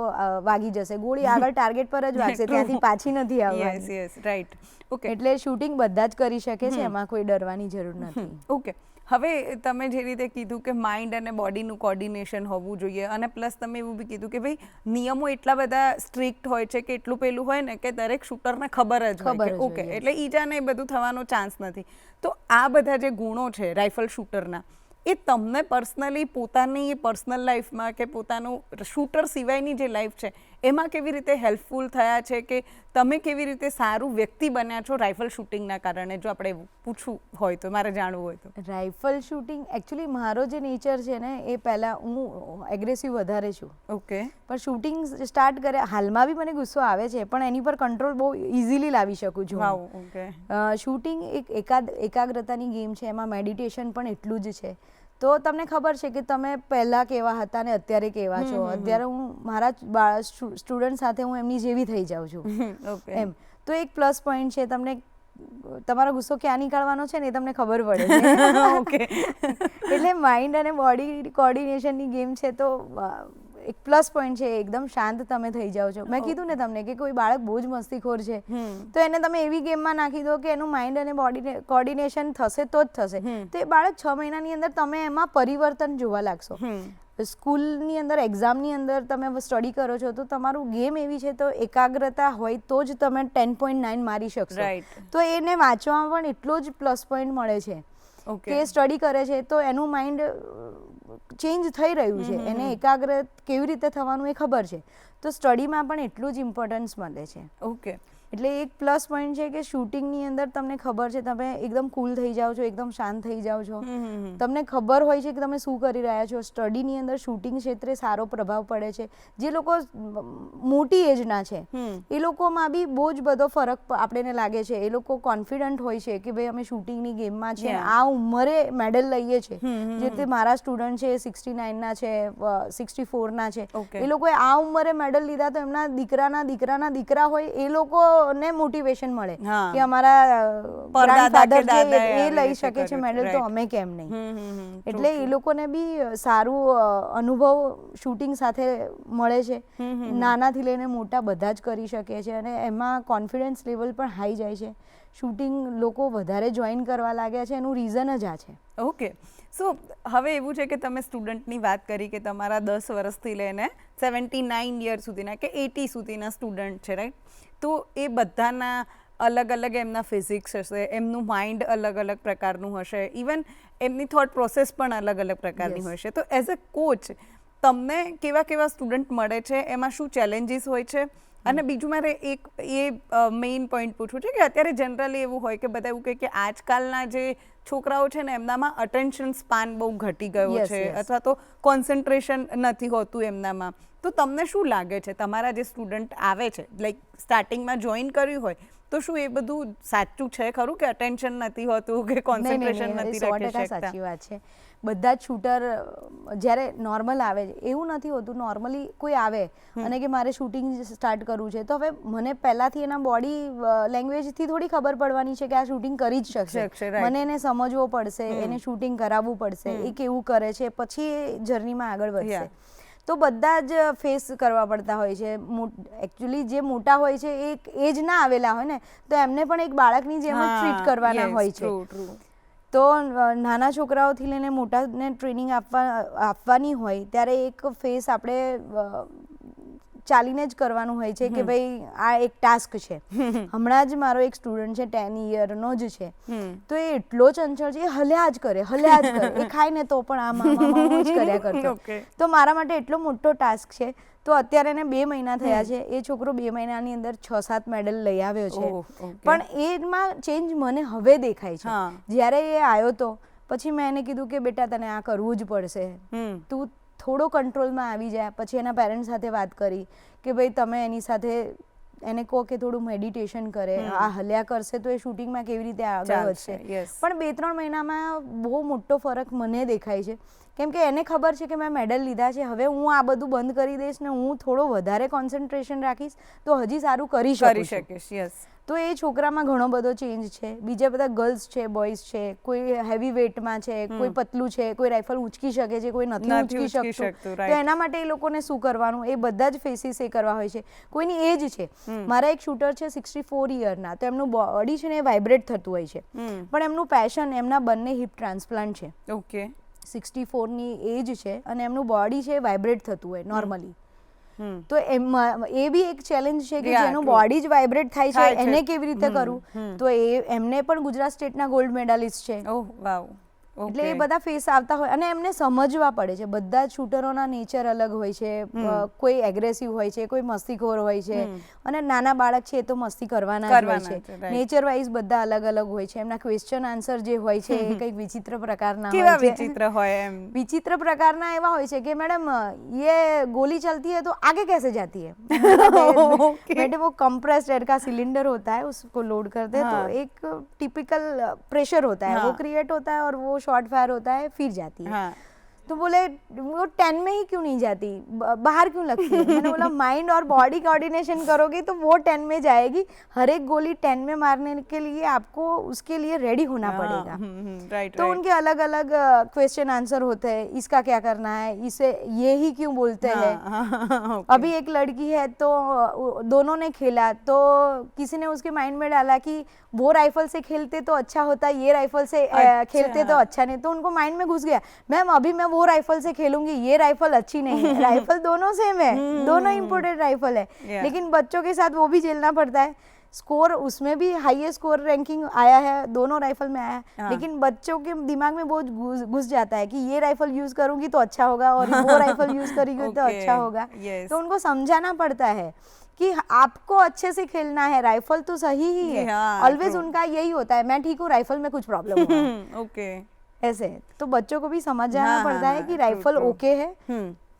વાગી જશે. ગોળી આગળ ટાર્ગેટ પર જ વાગશે, ત્યાંથી પાછી નથી આવવાની. Yes, right. ઓકે, એટલે શૂટિંગ બધા જ કરી શકે છે, એમાં કોઈ ડરવાની જરૂર નથી. ઓકે, હવે તમે જે રીતે કીધું કે માઇન્ડ અને બોડીનું કોર્ડિનેશન હોવું જોઈએ, અને પ્લસ તમે એવું બી કીધું કે ભાઈ નિયમો એટલા બધા સ્ટ્રિક્ટ હોય છે કે એટલું પેલું હોય ને કે દરેક શૂટરને ખબર જ હોય કે ઓકે, એટલે ઈજા ને એ બધું થવાનો ચાન્સ નથી. તો આ બધા જે ગુણો છે રાઇફલ શૂટરના, એ તમને પર્સનલી પોતાની પર્સનલ લાઈફમાં કે પોતાનું શૂટર સિવાયની જે લાઈફ છે એમાં કેવી રીતે હેલ્પફુલ થયા છે, કે તમે કેવી રીતે સારું વ્યક્તિ બન્યા છો રાઇફલ શૂટિંગના કારણે? જો આપણે પૂછવું હોય તો, મારે જાણવું હોય તો. રાઇફલ શૂટિંગ એકચ્યુઅલી મારો જે નેચર છે ને, એ પહેલાં હું એગ્રેસિવ વધારે છું. ઓકે, પણ શૂટિંગ સ્ટાર્ટ કરે, હાલમાં બી મને ગુસ્સો આવે છે, પણ એની પર કંટ્રોલ બહુ ઇઝીલી લાવી શકું છું. વાવ, ઓકે. શૂટિંગ એક એકાગ્રતાની ગેમ છે, એમાં મેડિટેશન પણ એટલું જ છે. તો તમને ખબર છે કે તમે પહેલાં કેવા હતા ને અત્યારે કેવા છો. અત્યારે હું મારા સ્ટુડન્ટ સાથે હું એમની જેવી થઈ જાઉં છું એમ. તો એક પ્લસ પોઈન્ટ છે, તમને તમારો ગુસ્સો ક્યાં નીકાળવાનો છે ને એ તમને ખબર પડે છે. ઓકે, એટલે માઇન્ડ અને બોડી કોર્ડિનેશનની ગેમ છે, તો એક પ્લસ પોઈન્ટ છે. એકદમ શાંત તમે થઈ જાઓ છો. મેં કીધું ને તમને કે કોઈ બાળક બહુ જ મસ્તીખોર છે, તો એને તમે એવી ગેમમાં નાખી દો કે એનું માઇન્ડ અને બોડી કોર્ડિનેશન થશે તો જ થશે. તો એ બાળક 6 મહિનાની અંદર તમે એમાં પરિવર્તન જોવા લાગશો. સ્કૂલની અંદર એક્ઝામની અંદર તમે સ્ટડી કરો છો તો તમારું ગેમ એવી છે, તો એકાગ્રતા હોય તો જ તમે 10.9 મારી શકશો. તો એને વાંચવામાં પણ એટલો જ પ્લસ પોઈન્ટ મળે છે કે સ્ટડી કરે છે તો એનું માઇન્ડ ચેન્જ થઈ રહ્યું છે, એને એકાગ્ર કેવી રીતે થવાનું એ ખબર છે. તો સ્ટડીમાં પણ એટલું જ ઇમ્પોર્ટન્સ મળે છે. ઓકે, એટલે એક પ્લસ પોઈન્ટ છે કે શૂટિંગની અંદર તમને ખબર છે, તમે એકદમ કૂલ થઈ જાઓ છો, એકદમ શાંત થઈ જાઓ છો, તમને ખબર હોય છે કે તમે શું કરી રહ્યા છો. સ્ટડીની અંદર શૂટિંગ ક્ષેત્રે સારો પ્રભાવ પડે છે. જે લોકો મોટી એજના છે એ લોકોમાં બી બહુ જ બધો ફરક આપણને લાગે છે. એ લોકો કોન્ફિડન્ટ હોય છે કે ભાઈ અમે શૂટિંગની ગેમમાં છે, આ ઉંમરે મેડલ લઈએ છીએ. જે તે મારા સ્ટુડન્ટ છે 69ના છે, 64ના છે, એ લોકોએ આ ઉંમરે મેડલ લીધા, તો એમના દીકરાના દીકરા હોય એ લોકો ને મોટિવેશન મળે કે અમારા ગ્રાન્ડફાધર છે એ લઈ શકે છે મેડલ, તો અમે કેમ નહીં. એટલે એ લોકોને બી સારું અનુભવ શૂટિંગ સાથે મળે છે. નાનાથી લઈને મોટા બધા જ કરી શકે છે, અને એમાં કોન્ફિડન્સ લેવલ પણ હાઈ જાય છે. શૂટિંગ લોકો વધારે જોઈન કરવા લાગ્યા છે, એનું રીઝન જ આ છે. ઓકે, સો હવે એવું છે કે તમે સ્ટુડન્ટની વાત કરી કે તમારા 10 વર્ષથી લઈને 79 યર સુધીના કે 80 સુધીના સ્ટુડન્ટ છે, રાઈટ? તો એ બધાના અલગ અલગ એમના ફિઝિક્સ હશે, એમનું માઇન્ડ અલગ અલગ પ્રકારનું હશે, ઇવન એમની થોટ પ્રોસેસ પણ અલગ અલગ પ્રકારની હોય છે. તો એઝ અ કોચ તમને કેવા કેવા સ્ટુડન્ટ મળે છે, એમાં શું ચેલેન્જીસ હોય છે? અને બીજું મારે એક એ મેઇન પોઈન્ટ પૂછવું છે કે અત્યારે જનરલી એવું હોય કે બધા એવું કહે કે આજકાલના જે છોકરાઓ છે ને એમનામાં અટેન્શન સ્પાન બહુ ઘટી ગયો છે, અથવા તો કોન્સન્ટ્રેશન નથી હોતું એમનામાં. તો તમને શું લાગે છે, તમારા જે સ્ટુડન્ટ આવે છે, લાઈક સ્ટાર્ટિંગમાં જોઈન કર્યું હોય, તો શું એ બધું સાચું છે ખરું કે અટેન્શન નથી હોતું કે કોન્સન્ટ્રેશન નથી રાખી શકતા? સાચી વાત છે. બધા જ શૂટર જ્યારે નોર્મલ આવે છે એવું નથી હોતું. નોર્મલી કોઈ આવે અને કે મારે શૂટિંગ સ્ટાર્ટ કરવું છે, તો હવે મને પહેલાંથી એના બોડી લેંગ્વેજથી થોડી ખબર પડવાની છે કે આ શૂટિંગ કરી જ શકશે. મને એને સમજવો પડશે, એને શૂટિંગ કરાવવું પડશે, એ કેવું કરે છે, પછી એ જર્નીમાં આગળ વધશે. તો બધા જ ફેસ કરવા પડતા હોય છે. એકચ્યુઅલી જે મોટા હોય છે એ એક એજ ના આવેલા હોય ને, તો એમને પણ એક બાળકની જેમ જ ટ્રીટ કરવાના હોય છે. તો નાના છોકરાઓથી લઈને મોટાને ટ્રેનિંગ આપવાની હોય ત્યારે એક ફેસ આપણે ચાલીને જ કરવાનું હોય છે કે ભાઈ આ એક ટાસ્ક છે. હમણાં જ મારો એક સ્ટુડન્ટ છે 10 યરનો જ છે, તો એ એટલો ચંચળ છે, હલ્યા જ કરે. એ ખાય ને તો પણ આમ જ કર્યા કરતો. તો મારા માટે એટલો મોટો ટાસ્ક છે. તો અત્યારે એને 2 મહિના થયા છે. એ છોકરો 2 મહિનાની અંદર 6-7 મેડલ લઈ આવ્યો છે. પણ એમાં ચેન્જ મને હવે દેખાય છે. જ્યારે એ આવ્યો તો પછી મેં એને કીધું કે બેટા તને આ કરવું જ પડશે, તું થોડો કંટ્રોલમાં આવી જાય. પછી એના પેરેન્ટ્સ સાથે વાત કરી કે ભાઈ તમે એની સાથે એને કહો કે થોડું મેડિટેશન કરે. આ હલ્યા કરશે તો એ શૂટિંગમાં કેવી રીતે આગળ વધશે. પણ 2-3 મહિનામાં બહુ મોટો ફરક મને દેખાય છે. કેમ કે એને ખબર છે કે મેં મેડલ લીધા છે, હવે હું આ બધું બંધ કરી દઈશ ને હું થોડો વધારે કોન્સન્ટ્રેશન રાખીશ તો હજી સારું કરી શકીશ. તો એ છોકરામાં ઘણો બધો ચેન્જ છે. બીજા બધા ગર્લ્સ છે, બોયઝ છે, કોઈ હેવી વેટમાં છે, કોઈ પતલું છે, કોઈ રાઇફલ ઉંચકી શકે છે, કોઈ નથી ઉંચકી શકતું. તો એના માટે એ લોકોને શું કરવાનું, એ બધા જ ફેસીસ એ કરવા હોય છે. કોઈની એજ છે. મારા એક શૂટર છે 64 યરના, તો એમનું બોડી છે ને એ વાઇબ્રેટ થતું હોય છે. પણ એમનું પેશન, એમના બંને હિપ ટ્રાન્સપ્લાન્ટ છે. ઓકે, 64ની એજ છે અને એમનું બોડી છે વાઇબ્રેટ થતું હોય નોર્મલી. તો એ બી એક ચેલેન્જ છે કે જેનું બોડી જ વાઇબ્રેટ થાય છે, એને કેવી રીતે કરવું. તો એમને પણ ગુજરાત સ્ટેટના ગોલ્ડ મેડાલિસ્ટ છે. એટલે એ બધા ફેસ આવતા હોય અને એમને સમજવા પડે છે. બધા શૂટરોના નેચર અલગ હોય છે. કોઈ એગ્રેસિવ હોય છે, કોઈ મસ્તીખોર હોય છે, અને નાના બાળક છે એ તો મસ્તી કરવાના જ હોય છે. નેચર વાઇઝ બધા અલગ અલગ હોય છે. એમના ક્વેશ્ચન આન્સર જે હોય છે એ કંઈક વિચિત્ર પ્રકારના હોય છે. વિચિત્ર પ્રકારના એવા હોય છે કે મેડમ ये गोली चलती है तो आगे कैसे जाती है. बेटे वो कंप्रेस्ड एयर का सिलेंडर होता है, उसको लोड करते हैं तो एक टिपिकल प्रेशर होता है, वो क्रिएट होता है और वो शॉर्ट फायर होता है, फिर जाती है. तो बोले वो 10 में ही क्यों नहीं जाती, बाहर क्यों लगती है. मैंने बोला माइंड और बॉडी कोऑर्डिनेशन करोगे तो वो 10 में जाएगी. हर एक गोली 10 में मारने के लिए आपको उसके लिए रेडी होना पड़ेगा. तो उनके अलग अलग क्वेश्चन आंसर होते हैं. इसका क्या करना है, इसे ये ही क्यों बोलते हैं. अभी एक लड़की है तो दोनों ने खेला तो किसी ने उसके माइंड में डाला कि वो राइफल से खेलते तो अच्छा होता, ये राइफल से खेलते तो अच्छा नहीं. तो उनको माइंड में घुस गया, मैम अभी मैं वो राइफल से खेलूंगी, ये राइफल अच्छी नहीं है. राइफल दोनों सेम है, दोनों इम्पोर्टेड राइफल है, लेकिन बच्चों के साथ वो भी झेलना पड़ता है. स्कोर उसमें भी हाईएस्ट स्कोर रैंकिंग आया है, दोनों राइफल में आया है. लेकिन बच्चों के दिमाग में बहुत घुस जाता है कि ये राइफल यूज करूंगी तो अच्छा होगा और वो राइफल यूज करेगी तो अच्छा होगा. तो उनको समझाना पड़ता है कि आपको अच्छे से खेलना है, राइफल तो सही ही है. ऑलवेज उनका यही होता है, मैं ठीक हूँ, राइफल में कुछ प्रॉब्लम होगा. ऐसे तो बच्चों को भी समझाना पड़ता है कि राइफल ओके है,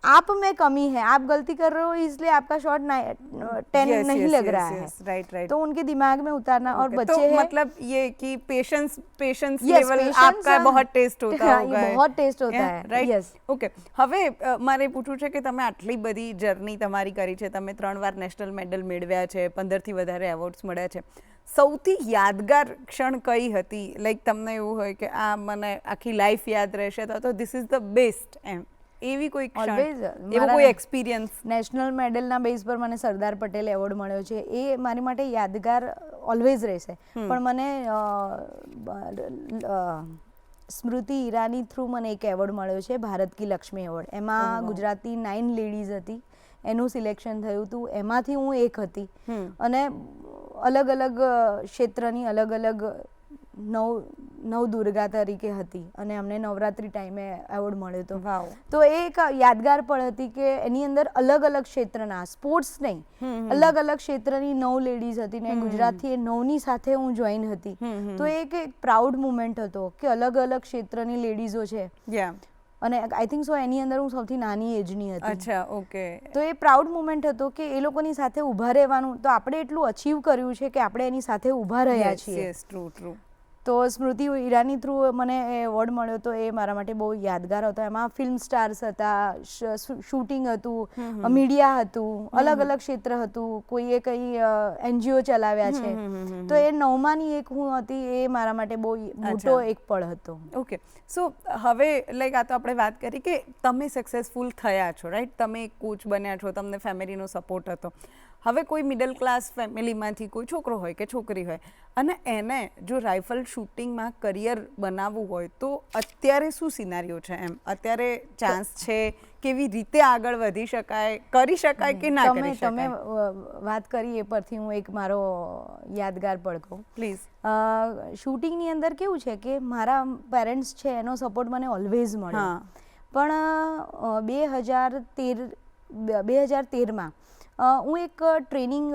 आप में कमी है, आप गलती कर रहे हो इसलिए आपका शॉट 10 नहीं लग रहा है. राइट. तो उनके दिमाग में उतारना. और बच्चे तो मतलब ये कि पेशेंस लेवल आपका बहुत ટેસ્ટ હોતા હોગા. बहुत ટેસ્ટ હોતા है. રાઈટ. ઓકે, હવે મારે પૂછવું છે કે તમે આટલી બધી જર્ની તમારી કરી છે, તમે 3 વાર નેશનલ મેડલ મેળવ્યા છે, 15થી વધારે એવોર્ડ્સ મળ્યા છે. સૌથી યાદગાર ક્ષણ કઈ હતી? લાઈક તમને એવું હોય કે આ મને આખી લાઈફ યાદ રહેશે, તો ધીસ ઇઝ ધ બેસ્ટ એમ, એવી કોઈ ક્ષણ, એવો કોઈ એક્સપિરિયન્સ? નેશનલ મેડલના બેઝ પર મને સરદાર પટેલ એવોર્ડ મળ્યો છે. એ મારી માટે યાદગાર ઓલવેઝ રહેશે. પણ મને સ્મૃતિ ઈરાની થ્રુ મને એક એવોર્ડ મળ્યો છે, ભારત કી લક્ષ્મી એવોર્ડ. એમાં ગુજરાતી 9 લેડીઝ હતી, એનું સિલેક્શન થયું હતું. એમાંથી હું એક હતી. અને અલગ અલગ ક્ષેત્રની અલગ અલગ નવ દુર્ગા તરીકે હતી અને અમને નવરાત્રી ટાઈમે એવોર્ડ મળ્યો હતો. તો એ એક યાદગાર પળ હતી કે એની અંદર અલગ અલગ ક્ષેત્રના, સ્પોર્ટ્સ નહીં, અલગ અલગ ક્ષેત્રની 9 લેડીઝ હતી ને ગુજરાતથી એ 9ની સાથે હું જોઈન હતી. તો એ એક પ્રાઉડ મુમેન્ટ હતો કે અલગ અલગ ક્ષેત્રની લેડીઝો છે. અને આઈ થિંક સો એની અંદર હું સૌથી નાની એજની હતી. અચ્છા, ઓકે. તો એ પ્રાઉડ મુમેન્ટ હતો કે એ લોકોની સાથે ઊભા રહેવાનું. તો આપણે એટલું અચીવ કર્યું છે કે આપણે એની સાથે ઊભા રહ્યા છીએ. ટ્રુ. તો સ્મૃતિ ઈરાની થ્રુ મને એ એવોર્ડ મળ્યો તો એ મારા માટે બહુ યાદગાર હતો. એમાં ફિલ્મ સ્ટાર્સ હતા, શૂટિંગ હતું, મીડિયા હતું, અલગ અલગ ક્ષેત્ર હતું, કોઈએ કંઈ NGO ચલાવ્યા છે. તો એ 9માંની એક હું હતી, એ મારા માટે બહુ મોટો એક પળ હતો. ઓકે, સો હવે લાઈક આ તો આપણે વાત કરી કે તમે સક્સેસફુલ થયા છો, રાઈટ? તમે એક કોચ બન્યા છો, તમને ફેમિલીનો સપોર્ટ હતો. હવે કોઈ મિડલ ક્લાસ ફેમિલીમાંથી કોઈ છોકરો હોય કે છોકરી હોય અને એને જો રાઇફલ શૂટિંગમાં કરિયર બનાવવું હોય તો અત્યારે શું સિનારીઓ છે? એમ અત્યારે ચાન્સ છે? કેવી રીતે આગળ વધી શકાય, કરી શકાય કે ના કરી શકાય? તમે વાત કરી એ પરથી હું એક મારો યાદગાર પળ કહું. પ્લીઝ. શૂટિંગની અંદર કેવું છે કે મારા પેરેન્ટ્સ છે એનો સપોર્ટ મને ઓલવેઝ મળ્યો, પણ 2013માં હું એક ટ્રેનિંગ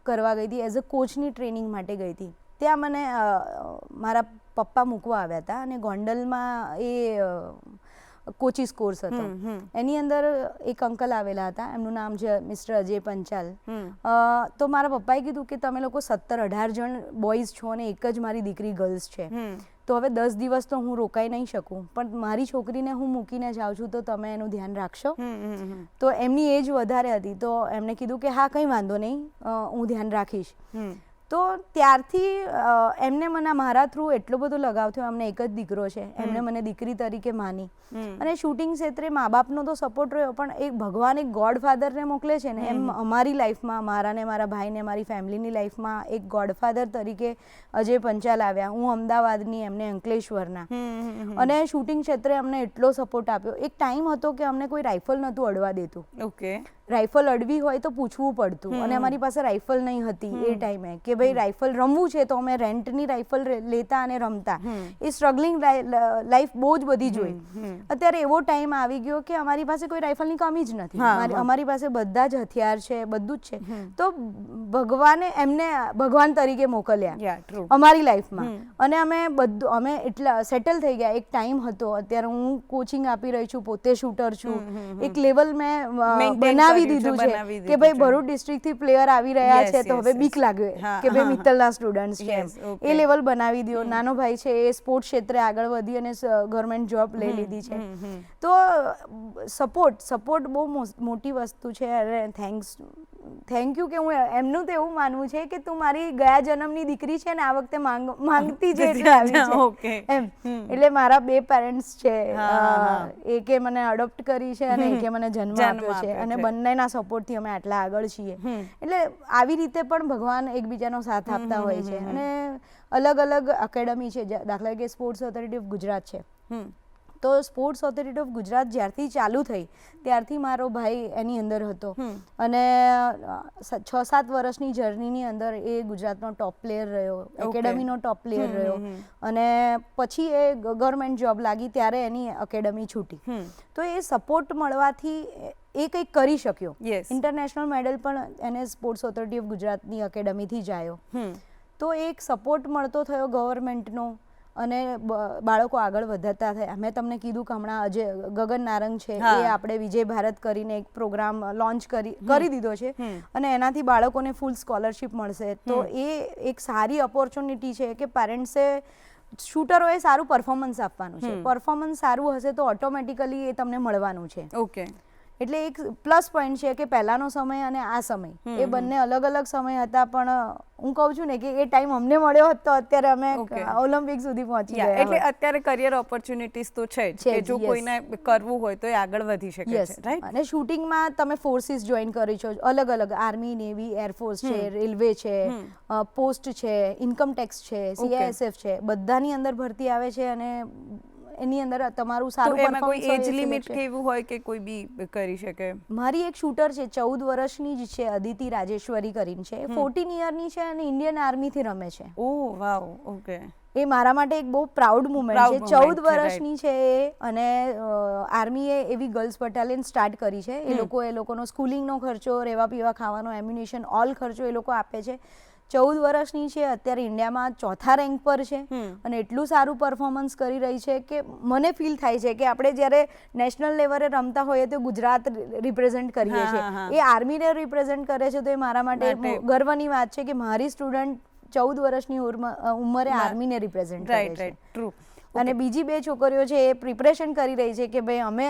કરવા ગઈ હતી, એઝ અ કોચની ટ્રેનિંગ માટે ગઈ હતી. ત્યાં મને મારા પપ્પા મૂકવા આવ્યા હતા અને ગોંડલમાં એ કોચિસ કોર્સ હતો. એની અંદર એક અંકલ આવેલા હતા, એમનું નામ છે મિસ્ટર અજય પંચાલ. તો મારા પપ્પાએ કીધું કે તમે લોકો 17-18 જણ બોયઝ છો અને એક જ મારી દીકરી ગર્લ્સ છે, તો હવે 10 દિવસ તો હું રોકાઈ નહીં શકું, પણ મારી છોકરીને હું મૂકીને જાઉં છું તો તમે એનું ધ્યાન રાખશો? તો એમની એજ વધારે હતી, તો એમણે કીધું કે હા કંઈ વાંધો નહીં, હું ધ્યાન રાખીશ. તો ત્યારથી એમને મને મારા થ્રુ એટલો બધો લગાવ થયો. એમને એક જ દીકરો છે, એમણે મને દીકરી તરીકે માની. અને શૂટિંગ ક્ષેત્રે મા બાપનો તો સપોર્ટ રહ્યો, પણ એક ભગવાન એક ગોડફાધરને મોકલે છે ને, એમ અમારી લાઈફમાં, મારા ને મારા ભાઈને, મારી ફેમિલીની લાઈફમાં એક ગોડફાધર તરીકે અજય પંચાલ આવ્યા. હું અમદાવાદની, એમને અંકલેશ્વરના. અને શૂટિંગ ક્ષેત્રે અમને એટલો સપોર્ટ આપ્યો. એક ટાઈમ હતો કે અમને કોઈ રાઇફલ નહોતું અડવા દેતું. ઓકે. રાઇફલ અડવી હોય તો પૂછવું પડતું, અને અમારી પાસે રાઇફલ નહીં હતી એ ટાઈમે કે ભાઈ રાઇફલ રમવું છે તો અમે રેન્ટની રાઇફલ લેતા અને રમતા. એ સ્ટ્રગલિંગ લાઈફ બહુ જ બધી જોઈ. અત્યારે એવો ટાઈમ આવી ગયો કે અમારી પાસે કોઈ રાઇફલની કમી જ નથી, અમારી પાસે બધા જ હથિયાર છે, બધું જ છે. તો ભગવાને એમને ભગવાન તરીકે મોકલ્યા અમારી લાઈફમાં, અને અમે એટલા સેટલ થઈ ગયા. એક ટાઈમ હતો, અત્યારે હું કોચિંગ આપી રહી છું, પોતે શૂટર છું, એક લેવલ મેં બનાવી દીધું છે કે ભાઈ ભરૂચ ડિસ્ટ્રિક્ટ થી પ્લેયર આવી રહ્યા છે તો હવે બીક લાગે કે ભાઈ મિત્તલના સ્ટુડન્ટ્સ છે, એ લેવલ બનાવી દો. નાનો ભાઈ છે એ સ્પોર્ટ્સ ક્ષેત્રે આગળ વધી અને ગવર્મેન્ટ જોબ લઈ લીધી છે. તો સપોર્ટ બહુ મોટી વસ્તુ છે. અને થેન્ક યુ કે હું એમનું તો એવું માનવું છે કે તું મારી ગયા જન્મની દીકરી છે ને આ વખતે માંગતી છે એટલે આવી છે એમ. એટલે મારા 2 પેરેન્ટ્સ છે, એકે મને અડોપ્ટ કરી છે અને એકે મને જન્મ આપ્યો છે, અને બંનેના સપોર્ટથી અમે આટલા આગળ છીએ. એટલે આવી રીતે પણ ભગવાન એકબીજાનો સાથ આપતા હોય છે. અને અલગ અલગ એકેડમી છે, દાખલા કે સ્પોર્ટ્સ ઓથોરિટી ઓફ ગુજરાત છે. તો સ્પોર્ટ્સ ઓથોરિટી ઓફ ગુજરાત જ્યારથી ચાલુ થઈ ત્યારથી મારો ભાઈ એની અંદર હતો, અને 6-7 વર્ષની જર્નીની અંદર એ ગુજરાતનો ટોપ પ્લેયર રહ્યો, એકેડમીનો ટોપ પ્લેયર રહ્યો. અને પછી એ ગવર્મેન્ટ જોબ લાગી ત્યારે એની એકેડમી છૂટી. તો એ સપોર્ટ મળવાથી એ કંઈક કરી શક્યો. ઇન્ટરનેશનલ મેડલ પણ એને સ્પોર્ટ્સ ઓથોરિટી ઓફ ગુજરાતની એકેડમીથી જ આવ્યો. તો એક સપોર્ટ મળતો થયો ગવર્મેન્ટનો, અને બાળકો આગળ વધતા થયા. મેં તમને કીધું કે હમણાં ગગન નારંગ છે, એ આપણે વિજય ભારત કરીને એક પ્રોગ્રામ લોન્ચ કરી દીધો છે, અને એનાથી બાળકોને ફૂલ સ્કોલરશિપ મળશે. તો એ એક સારી ઓપોર્ચ્યુનિટી છે કે પેરેન્ટ્સે શૂટરોએ સારું પરફોર્મન્સ આપવાનું છે. પરફોર્મન્સ સારું હશે તો ઓટોમેટિકલી એ તમને મળવાનું છે. ઓકે. એટલે એક પ્લસ પોઈન્ટ છે કે પહેલાનો સમય અને આ સમય એ બંને અલગ અલગ સમય હતા, પણ હું કહું છું ને કે એ ટાઈમ અમને મળ્યો હોત તો અત્યારે અમે ઓલિમ્પિક સુધી પહોંચી ગયા. એટલે અત્યારે કરિયર ઓપોર્ચ્યુનિટીઝ તો છે જ કે જો કોઈને કરવું હોય તો એ આગળ વધી શકે છે, રાઈટ? અને શૂટિંગમાં તમે ફોર્સિસ જોઈન કરી છો, અલગ અલગ આર્મી, નેવી, એરફોર્સ છે, રેલવે છે, પોસ્ટ છે, ઇન્કમ ટેક્સ છે, CISF છે, બધાની અંદર ભરતી આવે છે. અને એની અંદર તમારું સારું પરફોર્મન્સ હોય. કોઈ એજ લિમિટ કે એવું હોય કે કોઈ બી કરી શકે? મારી એક શૂટર છે, 14 વર્ષની જ છે, અદિતિ રાજેશ્વરી કરીને છે, 14 યરની છે અને ઇન્ડિયન આર્મીથી રમે છે. ઓહ વાવ. ઓકે. એ મારા માટે એક બહુ પ્રાઉડ મુમેન્ટ છે. 14 વર્ષની છે એ, અને આર્મીએ એવી ગર્લ્સ બટાલિયન સ્ટાર્ટ કરી છે. એ લોકોનો સ્કૂલિંગનો ખર્ચો, રહેવા પીવા, ખાવાનો, એમ્યુનિશન, ઓલ ખર્ચો એ લોકો આપે છે. 14 વર્ષની છે, અત્યારે ઇન્ડિયામાં 4થા રેન્ક પર છે, અને એટલું સારું પરફોર્મન્સ કરી રહી છે કે મને ફીલ થાય છે કે આપણે જ્યારે નેશનલ લેવલે રમતા હોઈએ તો ગુજરાત રિપ્રેઝેન્ટ કરીએ છીએ, એ આર્મીને રિપ્રેઝેન્ટ કરે છે. તો એ મારા માટે ગર્વની વાત છે કે મારી સ્ટુડન્ટ 14 વર્ષની ઉંમરે આર્મીને રિપ્રેઝેન્ટ કરે રાઈટ છે. Right true. અને બીજી 2 છોકરીઓ છે એ પ્રિપરેશન કરી રહી છે કે ભાઈ અમે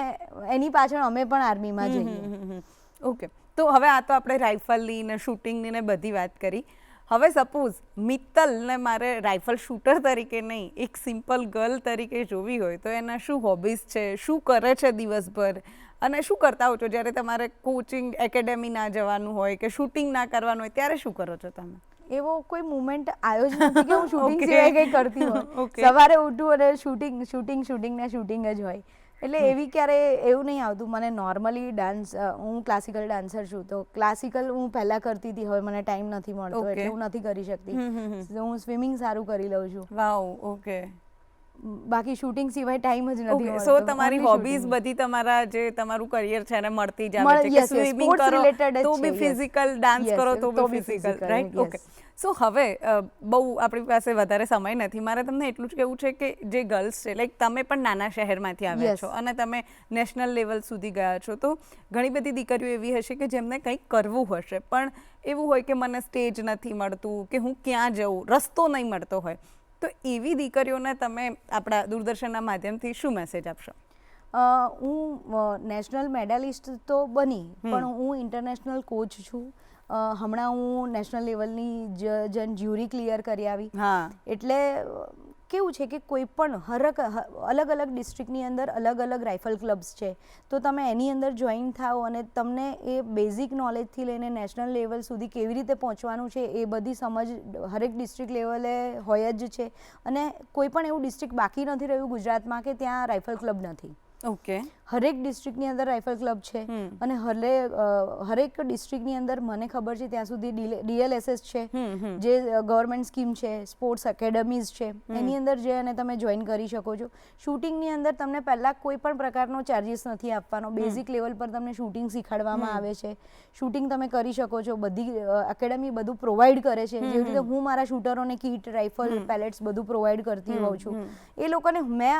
એની પાછળ અમે પણ આર્મીમાં જઈએ. ઓકે, તો હવે આ તો આપણે રાઇફલની ને શૂટિંગની ને બધી વાત કરી. હવે સપોઝ મિત્તલને મારે રાઇફલ શૂટર તરીકે નહીં, એક સિમ્પલ ગર્લ તરીકે જોવી હોય તો એના શું હોબીઝ છે, શું કરે છે દિવસભર, અને શું કરતા હો છો જ્યારે તમારે કોચિંગ એકેડેમી ના જવાનું હોય કે શૂટિંગ ના કરવાનું હોય ત્યારે શું કરો છો તમે? એવો કોઈ મુમેન્ટ આવ્યો જ નથી કે હું શૂટિંગ Okay. સિવાય કંઈ કરતી હોય. Okay. સવારે ઉઠું અને શૂટિંગ ને શૂટિંગ જ હોય. એટલે એવી ક્યારે એવું નહીં આવતું. મને નોર્મલી ડાન્સ, હું ક્લાસિકલ ડાન્સર છું તો ક્લાસિકલ હું પહેલા કરતી હતી, હવે મને ટાઈમ નથી મળતો Okay. એટલે હું નથી કરી શકતી. હું સ્વિમિંગ સારું કરી લઉં છું. વાવ, ઓકે. બાકી શૂટિંગ સિવાય ટાઈમ જ નથી ઓકે, મળતો. સો તમારી Only હોબીઝ shooting. બધી તમારા જે તમારું કરિયર છે એને મળતી જ આવે છે કે Yes, yes, સ્વિમિંગ sports કરો related જ તો છે, બી yes. ફિઝિકલ, ડાન્સ Yes, કરો તો તો બી બી physical, physical, right? yes. Okay, so હવે બહુ આપણી પાસે વધારે સમય નથી, મારે તમને એટલું જ કહેવું છે કે જે ગર્લ્સ છે, લાઈક તમે પણ નાના શહેરમાંથી આવ્યા Yes. છો અને તમે નેશનલ લેવલ સુધી ગયા છો, તો ઘણી બધી દીકરીઓ એવી હશે કે જેમને કંઈક કરવું હશે પણ એવું હોય કે મને સ્ટેજ નથી મળતું કે હું ક્યાં જઉં, રસ્તો નહીં મળતો હોય, તો એવી દીકરીઓને તમે આપણા દૂરદર્શનના માધ્યમથી શું મેસેજ આપશો? હું નેશનલ મેડાલિસ્ટ તો બની, પણ હું ઇન્ટરનેશનલ કોચ છું. હમણાં હું નેશનલ લેવલની જ્યુરી ક્લિયર કરી આવી. હા, એટલે કેવું છે કે કોઈ પણ અલગ અલગ ડિસ્ટ્રિક્ટની અંદર અલગ અલગ રાઇફલ ક્લબ્સ છે, તો તમે એની અંદર જોઈન થાઓ અને તમને એ બેઝિક નોલેજથી લઈને નેશનલ લેવલ સુધી કેવી રીતે પહોંચવાનું છે એ બધી સમજ હરેક ડિસ્ટ્રિક્ટ લેવલે હોય જ છે. અને કોઈ પણ એવું ડિસ્ટ્રિક્ટ બાકી નથી રહ્યું ગુજરાતમાં કે ત્યાં રાઇફલ ક્લબ નથી. ઓકે. હરેક ડિસ્ટ્રિક્ટની અંદર રાઇફલ ક્લબ છે અને હરેક ડિસ્ટ્રિક્ટની અંદર મને ખબર છે ત્યાં સુધી DLSS છે, જે ગવર્મેન્ટ સ્કીમ છે, સ્પોર્ટ્સ એકેડમીઝ છે, એની અંદર જે અને તમે જોઈન કરી શકો છો. શૂટિંગની અંદર તમને પહેલાં કોઈ પણ પ્રકારનો ચાર્જિસ નથી આપવાનો. બેઝિક લેવલ પર તમને શૂટિંગ શીખવાડવામાં આવે છે. શૂટિંગ તમે કરી શકો છો. બધી એકેડમી બધું પ્રોવાઈડ કરે છે. જેવી રીતે હું મારા શૂટરોને કીટ, રાઇફલ, પેલેટ્સ બધું પ્રોવાઈડ કરતી હોઉં છું. એ લોકોને મેં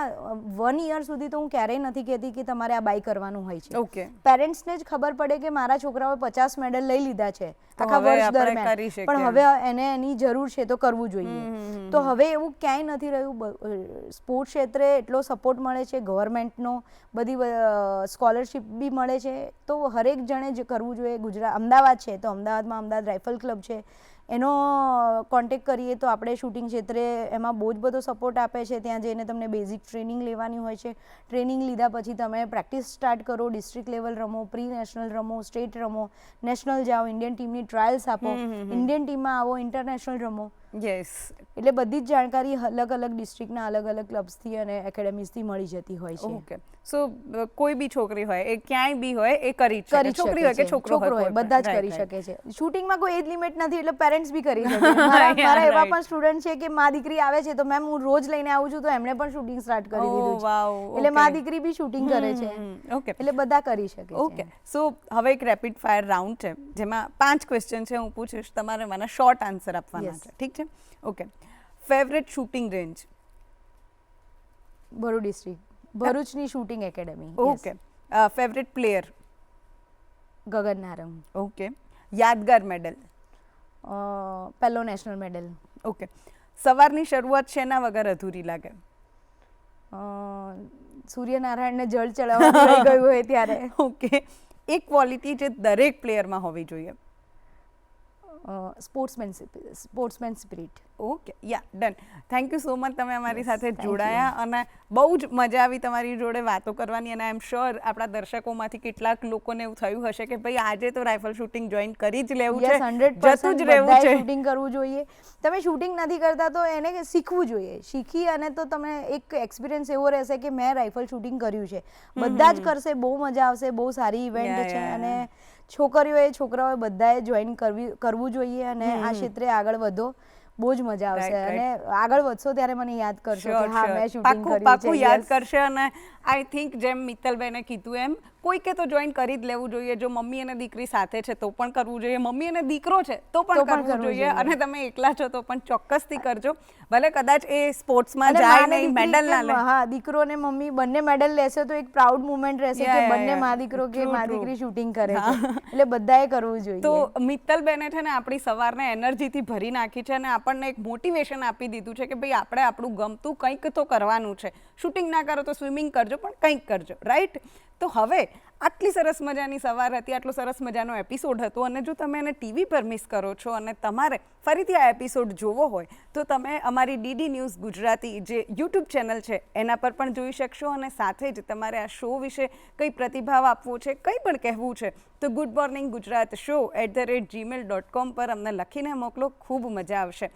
1 year સુધી તો હું ક્યારેય નથી કહેતી કે તમારે આ બાય કરવાનું હોય છે. ઓકે. પેરેન્ટ્સને જ ખબર પડે કે મારા છોકરાઓએ 50 મેડલ લઈ લીધા છે તો આખા હવે વર્ષ આપણે દરમિયાન, કરી શકીએ. પણ હવે એને એની જરૂર છે તો કરવું જોઈએ. તો હવે એવું ક્યાંય નથી રહ્યું. સ્પોર્ટ્સ ક્ષેત્રે એટલો સપોર્ટ મળે છે ગવર્મેન્ટનો, બધી સ્કોલરશિપ બી મળે છે. તો હરેક જણે જે કરવું જોઈએ. અમદાવાદ છે તો અમદાવાદમાં અમદાવાદ રાઇફલ ક્લબ છે, એનો કોન્ટેક્ટ કરીએ તો આપણે શૂટિંગ ક્ષેત્રે એમાં બહુ જ બધો સપોર્ટ આપે છે. ત્યાં જઈને તમને બેઝિક ટ્રેનિંગ લેવાની હોય છે. ટ્રેનિંગ લીધા પછી તમે પ્રેક્ટિસ સ્ટાર્ટ કરો, ડિસ્ટ્રિક્ટ લેવલ રમો, પ્રી નેશનલ રમો, સ્ટેટ રમો, નેશનલ જાઓ, ઇન્ડિયન ટીમની ટ્રાયલ્સ આપો, ઇન્ડિયન ટીમમાં આવો, ઇન્ટરનેશનલ રમો. યસ. એટલે બધી જ જાણકારી અલગ અલગ ડિસ્ટ્રિક્ટના અલગ અલગ ક્લબ્સથી અને એકેડેમીઝથી મળી જતી હોય છે. ઓકે, સો કોઈ બી છોકરી હોય એ ક્યાંય બી હોય એ કરી જ શકે. છોકરી હોય કે છોકરો હોય, બધા જ કરી શકે છે. શૂટિંગમાં કોઈ એજ લિમિટ નથી, એટલે પેરેન્ટ્સ બી કરી શકે. મારા એવા પણ સ્ટુડન્ટ છે કે મા દીકરી આવે છે તો મેમ હું રોજ લઈને આવું છું, તો એમણે પણ શૂટિંગ સ્ટાર્ટ કરી દીધું છે. એટલે મા દીકરી બી શૂટિંગ કરે છે. ઓકે, એટલે બધા કરી શકે છે. ઓકે. સો હવે એક રેપિડ ફાયર રાઉન્ડ છે જેમાં 5 ક્વેશ્ચન છે, હું પૂછીશ, તમારે મને શોર્ટ આન્સર આપવાના છે, ઠીક છે? Okay. Favourite shooting range? Bharuch district, ભરૂચની shooting academy. Okay. Favourite player? Gagan Narang. Okay. યાદગાર મેડલ? પહેલો નેશનલ મેડલ. ઓકે. સવારની શરૂઆત શેના વગર અધૂરી લાગે? સૂર્યનારાયણને જળ ચડાવવાનું રહી ગયું હોય ત્યારે. ઓકે. એક ક્વોલિટી જે દરેક પ્લેયરમાં હોવી જોઈએ? Sportsman spirit. Okay, yeah, done. Thank you so much, તમે અમારી સાથે જોડાયા અને બહુ જ મજા આવી તમારી જોડે વાતો કરવાની. અને આઈ એમ શ્યોર આપણા દર્શકોમાંથી કેટલાક લોકોને એવું થયું હશે કે ભાઈ આજે તો રાઇફલ શૂટિંગ જોઈન કરી જ લેવું છે, 100% જતું જ રહેવું છે. શૂટિંગ કરવું જોઈએ. તમે શૂટિંગ નથી કરતા તો એને શીખવું જોઈએ. શીખી અને તો તમે એક એક્સપિરિયન્સ એવો રહેશે કે મેં રાઇફલ શૂટિંગ કર્યું છે. બધા જ કરશે, બહુ મજા આવશે, બહુ સારી ઇવેન્ટ છે. અને છોકરીઓએ છોકરાઓએ બધાએ જોઈન કરવું જોઈએ અને આ ક્ષેત્રે આગળ વધો, બહુ જ મજા આવશે. અને આગળ વધશો ત્યારે મને યાદ કરશો કે હા મેં શૂટિંગ કર્યું છે. પાક્કું યાદ કરશે. અને આઈ થિંક જેમ મિત્તલબેને કીધું એમ કોઈકે તો જોઈન કરી જ લેવું જોઈએ. જો મમ્મી અને દીકરી સાથે છે તો પણ કરવું જોઈએ, મમ્મી અને દીકરો છે તો પણ કરવું જોઈએ, અને તમે એકલા છો તો પણ ચોક્કસથી કરજો. ભલે કદાચ એ સ્પોર્ટ્સમાં જાય નહીં, મેડલ ના લે. હા, દીકરો અને મમ્મી બંને મેડલ લેશે તો એક પ્રાઉડ મુમેન્ટ રહેશે કે બંને મા દીકરો કે મા દીકરી શૂટિંગ કરે છે. એટલે બધાએ કરવું જોઈએ. તો મિત્તલબેને છે ને આપણી સવારને એનર્જીથી ભરી નાખી છે અને આપણને એક મોટિવેશન આપી દીધું છે કે ભાઈ આપણે આપણું ગમતું કંઈક તો કરવાનું છે. શૂટિંગ ના કરો તો સ્વિમિંગ કરજો, પણ કંઈક કરજો, રાઈટ? તો હવે આટલી સરસ મજાની સવાર હતી, આટલો સરસ મજાનો એપિસોડ હતો, અને જો તમે એને ટીવી પર મિસ કરો છો અને તમારે ફરીથી આ એપિસોડ જોવો હોય તો તમે અમારી ડીડી ન્યૂઝ ગુજરાતી જે યુટ્યુબ ચેનલ છે એના પર પણ જોઈ શકશો. અને સાથે જ તમારે આ શો વિશે કંઈ પ્રતિભાવ આપવો છે, કંઈ પણ કહેવું છે, તો good morning Gujarat show @gmail.com પર અમને લખીને મોકલો. ખૂબ મજા આવશે.